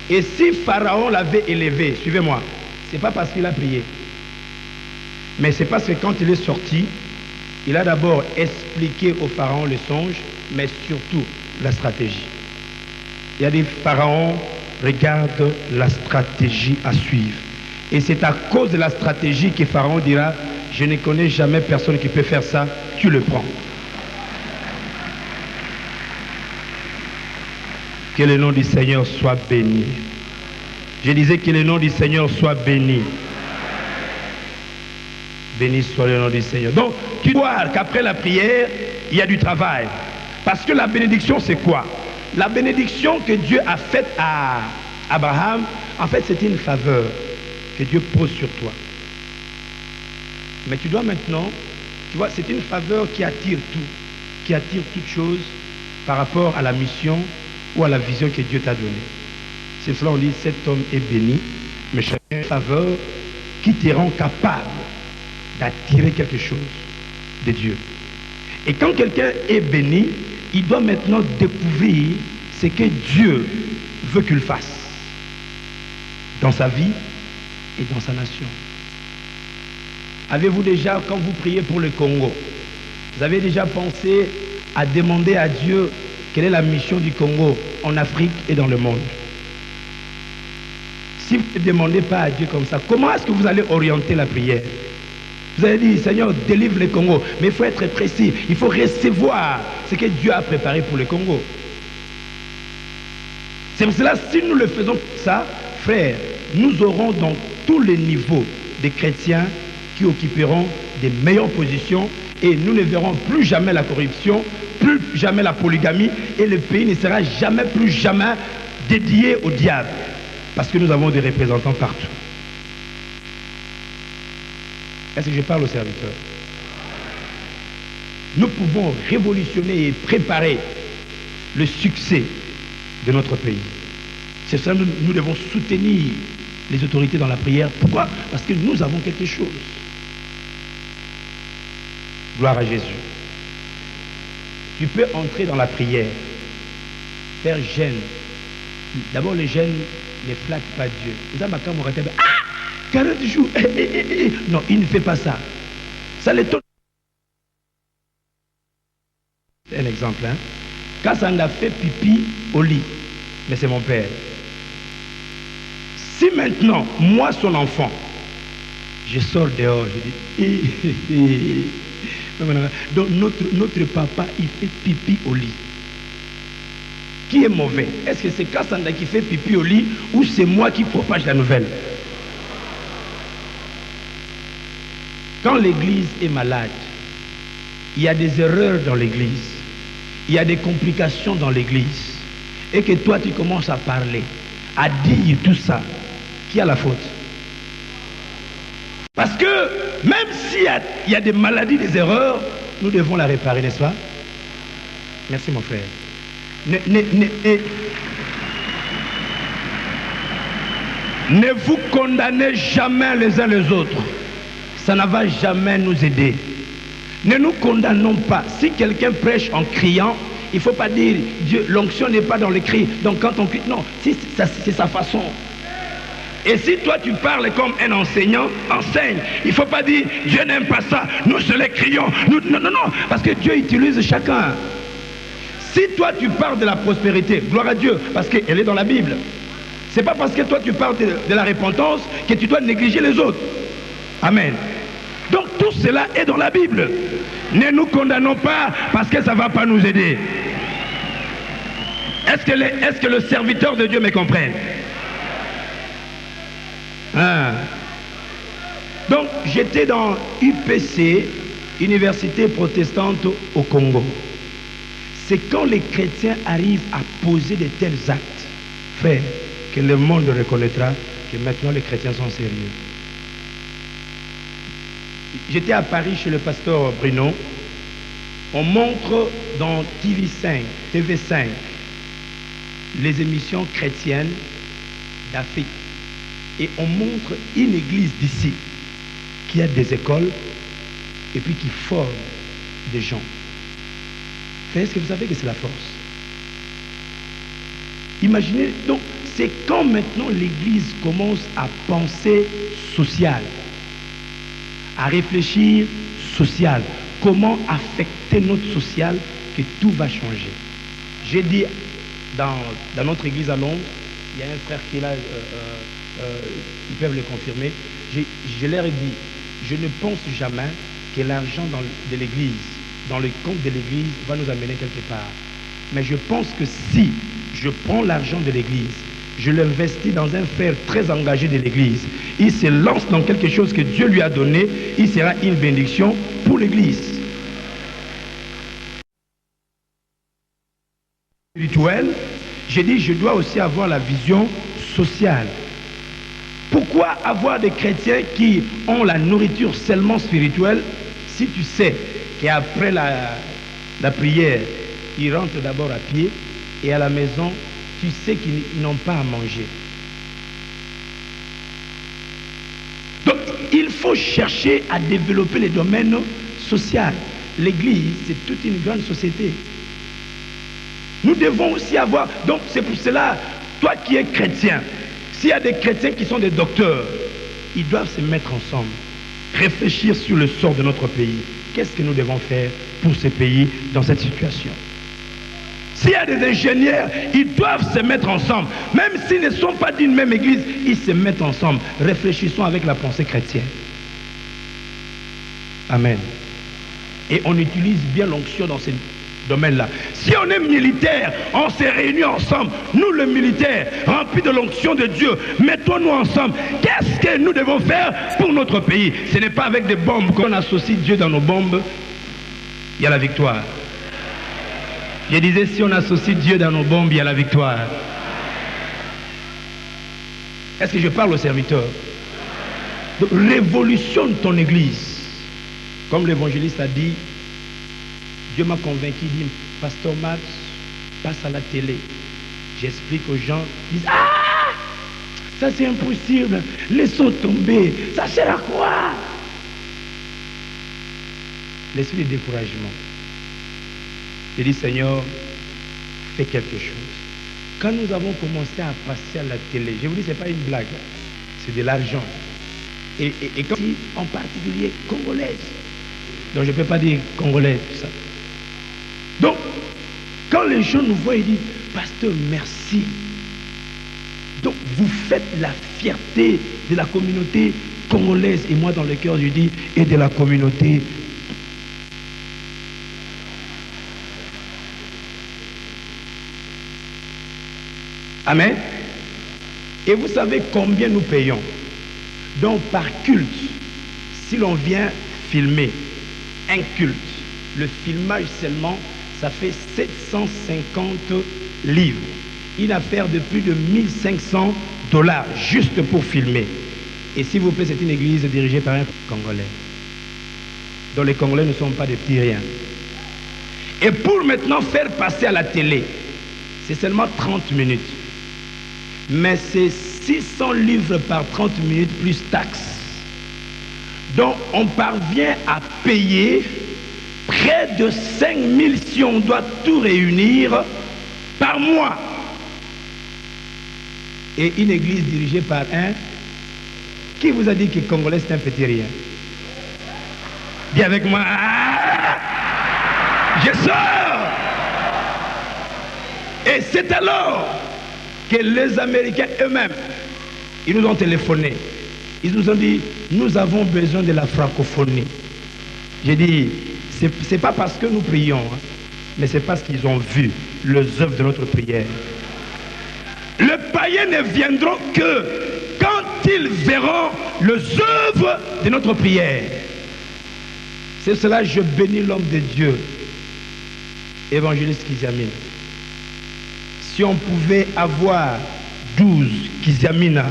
Et si Pharaon l'avait élevé, suivez-moi, c'est pas parce qu'il a prié, mais c'est parce que quand il est sorti, il a d'abord expliqué au Pharaon le songe, mais surtout la stratégie. Il a dit, Pharaon, regarde la stratégie à suivre. Et c'est à cause de la stratégie que Pharaon dira, je ne connais jamais personne qui peut faire ça, tu le prends. Que le nom du Seigneur soit béni. Je disais que le nom du Seigneur soit béni. Béni soit le nom du Seigneur. Donc, tu vois qu'après la prière, il y a du travail. Parce que la bénédiction, c'est quoi? La bénédiction que Dieu a faite à Abraham, en fait, c'est une faveur que Dieu pose sur toi. Mais tu dois maintenant, tu vois, c'est une faveur qui attire tout, qui attire toute chose par rapport à la mission ou à la vision que Dieu t'a donnée. C'est cela on dit, cet homme est béni, mais c'est une faveur qui te rend capable d'attirer quelque chose de Dieu. Et quand quelqu'un est béni, il doit maintenant découvrir ce que Dieu veut qu'il fasse dans sa vie et dans sa nation. Avez-vous déjà, quand vous priez pour le Congo, vous avez déjà pensé à demander à Dieu quelle est la mission du Congo en Afrique et dans le monde? Si vous ne demandez pas à Dieu comme ça, comment est-ce que vous allez orienter la prière? Vous allez dire, Seigneur, délivre le Congo. Mais il faut être précis, il faut recevoir ce que Dieu a préparé pour le Congo. C'est pour cela, si nous le faisons comme ça, frères, nous aurons dans tous les niveaux des chrétiens qui occuperont des meilleures positions et nous ne verrons plus jamais la corruption, plus jamais la polygamie et le pays ne sera jamais, plus jamais dédié au diable parce que nous avons des représentants partout. Est-ce que je parle aux serviteurs? Nous pouvons révolutionner et préparer le succès de notre pays. C'est ça que nous devons soutenir les autorités dans la prière. Pourquoi? Parce que nous avons quelque chose. Gloire à Jésus. Tu peux entrer dans la prière, faire jeûne. D'abord, le jeûne ne flatte pas Dieu. Ah! 40 jours. Non, il ne fait pas ça. Ça l'étonne. C'est un exemple. Hein? Kassanda fait pipi au lit. Mais c'est mon père. Si maintenant, moi, son enfant, je sors dehors, je dis, donc notre papa, il fait pipi au lit. Qui est mauvais? Est-ce que c'est Kassanda qui fait pipi au lit ou c'est moi qui propage la nouvelle? Quand l'église est malade, il y a des erreurs dans l'église, il y a des complications dans l'église, et que toi tu commences à parler, à dire tout ça, qui a la faute? Parce que même s'il y a des maladies, des erreurs, nous devons la réparer, n'est-ce pas? Merci mon frère. Ne vous condamnez jamais les uns les autres. Ça ne va jamais nous aider. Ne nous condamnons pas. Si quelqu'un prêche en criant, il ne faut pas dire Dieu, l'onction n'est pas dans le cri. Donc quand on crie, non, c'est sa façon. Et si toi tu parles comme un enseignant, enseigne. Il ne faut pas dire Dieu n'aime pas ça, nous se les crions. Non, parce que Dieu utilise chacun. Si toi tu parles de la prospérité, gloire à Dieu, parce qu'elle est dans la Bible. Ce n'est pas parce que toi tu parles de la repentance que tu dois négliger les autres. Amen. Donc tout cela est dans la Bible. Ne nous condamnons pas parce que ça ne va pas nous aider. Est-ce que le serviteur de Dieu me comprenne? Donc j'étais dans UPC, Université protestante au Congo. C'est quand les chrétiens arrivent à poser de tels actes, frère, que le monde reconnaîtra que maintenant les chrétiens sont sérieux. J'étais à Paris chez le pasteur Bruno. On montre dans TV5 les émissions chrétiennes d'Afrique. Et on montre une église d'ici qui a des écoles et puis qui forme des gens. Est-ce que vous savez que c'est la force? Imaginez, donc c'est quand maintenant l'église commence à penser social, à réfléchir social, comment affecter notre social, que tout va changer. J'ai dit dans notre église à Londres, il y a un frère qui est là, ils peuvent le confirmer, je leur ai dit, je ne pense jamais que l'argent de l'église, dans le compte de l'église, va nous amener quelque part. Mais je pense que si je prends l'argent de l'église, je l'investis dans un frère très engagé de l'église, il se lance dans quelque chose que Dieu lui a donné, il sera une bénédiction pour l'église. Spirituel, j'ai dit je dois aussi avoir la vision sociale. Pourquoi avoir des chrétiens qui ont la nourriture seulement spirituelle si tu sais qu'après la prière, ils rentrent d'abord à pied et à la maison, tu sais qu'ils n'ont pas à manger. Donc, il faut chercher à développer les domaines sociaux. L'église, c'est toute une grande société. Nous devons aussi avoir... Donc, c'est pour cela, toi qui es chrétien, s'il y a des chrétiens qui sont des docteurs, ils doivent se mettre ensemble, réfléchir sur le sort de notre pays. Qu'est-ce que nous devons faire pour ce pays dans cette situation? S'il y a des ingénieurs, ils doivent se mettre ensemble. Même s'ils ne sont pas d'une même église, ils se mettent ensemble. Réfléchissons avec la pensée chrétienne. Amen. Et on utilise bien l'onction dans ce domaine-là. Si on est militaire, on s'est réunis ensemble. Nous, les militaires, remplis de l'onction de Dieu, mettons-nous ensemble. Qu'est-ce que nous devons faire pour notre pays? Ce n'est pas avec des bombes qu'on associe Dieu dans nos bombes. Il y a la victoire. Je disais, si on associe Dieu dans nos bombes, il y a la victoire. Est-ce que je parle aux serviteurs? Donc, révolutionne ton église. Comme l'évangéliste a dit, Dieu m'a convaincu, il dit, Pasteur Max, passe à la télé. J'explique aux gens, ils disent, ah, ça c'est impossible, laissons tomber, ça sert à quoi? L'esprit de découragement. Je dis, Seigneur, fais quelque chose. Quand nous avons commencé à passer à la télé, je vous dis, ce n'est pas une blague, c'est de l'argent. Et quand en particulier congolaise. Donc je ne peux pas dire congolais, tout ça. Donc, quand les gens nous voient, ils disent, Pasteur, merci. Donc, vous faites la fierté de la communauté congolaise. Et moi, dans le cœur, je dis, et de la communauté. Amen. Et vous savez combien nous payons? Donc, par culte, si l'on vient filmer un culte, le filmage seulement, ça fait 750 livres. Une affaire de plus de 1500 $, juste pour filmer. Et s'il vous plaît, c'est une église dirigée par un Congolais. Donc les Congolais ne sont pas des petits riens. Et pour maintenant faire passer à la télé, c'est seulement 30 minutes. Mais c'est 600 livres par 30 minutes plus taxes. Donc on parvient à payer près de 5 000 si on doit tout réunir par mois. Et une église dirigée par un... Qui vous a dit que Congolais c'est un petit rien? Dis avec moi. Ah, je sors. Et c'est alors que les Américains eux-mêmes, ils nous ont téléphoné. Ils nous ont dit, nous avons besoin de la francophonie. J'ai dit, c'est pas parce que nous prions, hein, mais c'est parce qu'ils ont vu les œuvres de notre prière. Les païens ne viendront que quand ils verront les œuvres de notre prière. C'est cela que je bénis l'homme de Dieu, évangéliste Kizamina. Si on pouvait avoir 12 Kizamina,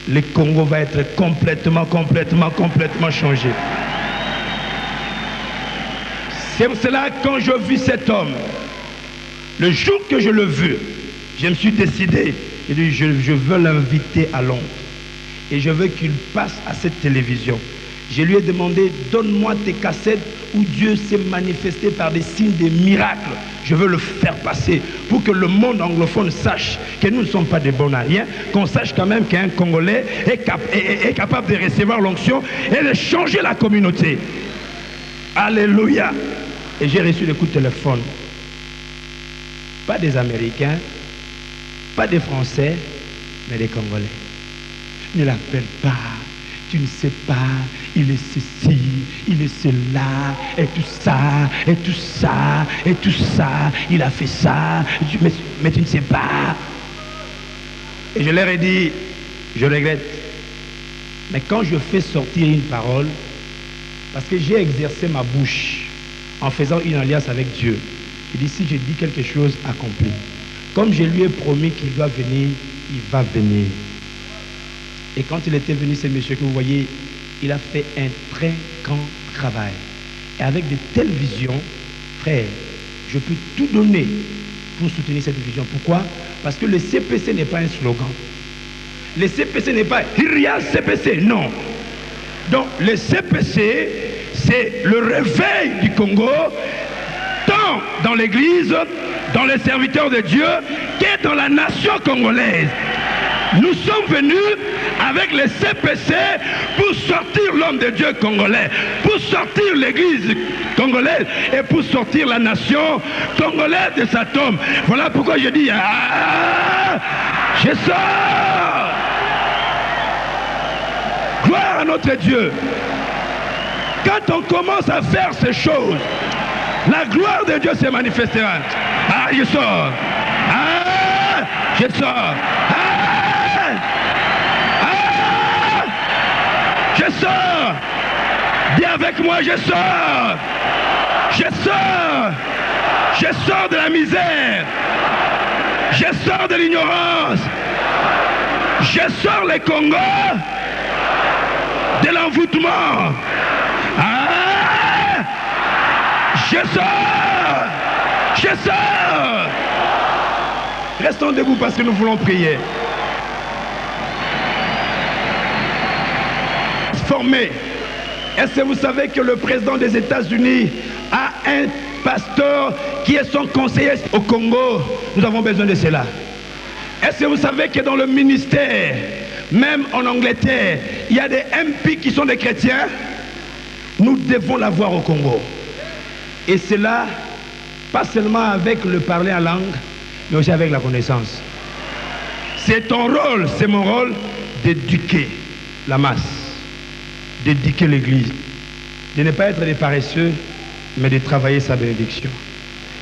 le Congo va être complètement changé. C'est pour cela que quand je vis cet homme, le jour que je le vis, je me suis décidé, j'ai dit, je veux l'inviter à Londres. Et je veux qu'il passe à cette télévision. Je lui ai demandé, donne-moi tes cassettes où Dieu s'est manifesté par des signes, des miracles. Je veux le faire passer pour que le monde anglophone sache que nous ne sommes pas des bons à rien, qu'on sache quand même qu'un Congolais est capable de recevoir l'onction et de changer la communauté. Alléluia. Et j'ai reçu des coups de téléphone. Pas des Américains, pas des Français, mais des Congolais. Ne l'appelle pas. Tu ne sais pas, il est ceci, il est cela, et tout ça, et tout ça, et tout ça, il a fait ça, mais tu ne sais pas. Et je leur ai dit, je regrette, mais quand je fais sortir une parole, parce que j'ai exercé ma bouche en faisant une alliance avec Dieu, je dis, si je dis quelque chose, accompli. Comme je lui ai promis qu'il doit venir, il va venir. Et quand il était venu, ce monsieur que vous voyez, il a fait un très grand travail. Et avec de telles visions, frère, je peux tout donner pour soutenir cette vision. Pourquoi? Parce que le CPC n'est pas un slogan. Le CPC n'est pas Hiria CPC, non. Donc le CPC, c'est le réveil du Congo, tant dans l'église, dans les serviteurs de Dieu, que dans la nation congolaise. Nous sommes venus avec le CPC pour sortir l'homme de Dieu congolais, pour sortir l'église congolaise et pour sortir la nation congolaise de sa tombe. Voilà pourquoi je dis, je sors. Gloire à notre Dieu. Quand on commence à faire ces choses, la gloire de Dieu se manifestera. Ah, je sors. Ah, je sors. Je sors. Dis avec moi, je sors. Je sors. Je sors de la misère. Je sors de l'ignorance. Je sors les Congos de l'envoûtement. Ah, je sors. Je sors. Restons debout parce que nous voulons prier. Formé. Est-ce que vous savez que le président des États-Unis a un pasteur qui est son conseiller au Congo? Nous avons besoin de cela. Est-ce que vous savez que dans le ministère, même en Angleterre, il y a des MP qui sont des chrétiens? Nous devons l'avoir au Congo. Et cela, pas seulement avec le parler en langue, mais aussi avec la connaissance. C'est ton rôle, c'est mon rôle d'éduquer la masse, d'éduquer l'église, de ne pas être des paresseux, mais de travailler sa bénédiction.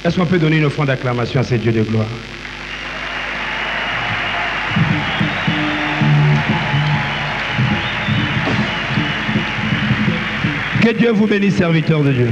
Est-ce qu'on peut donner une offrande d'acclamation à ce Dieu de gloire? Que Dieu vous bénisse, serviteurs de Dieu.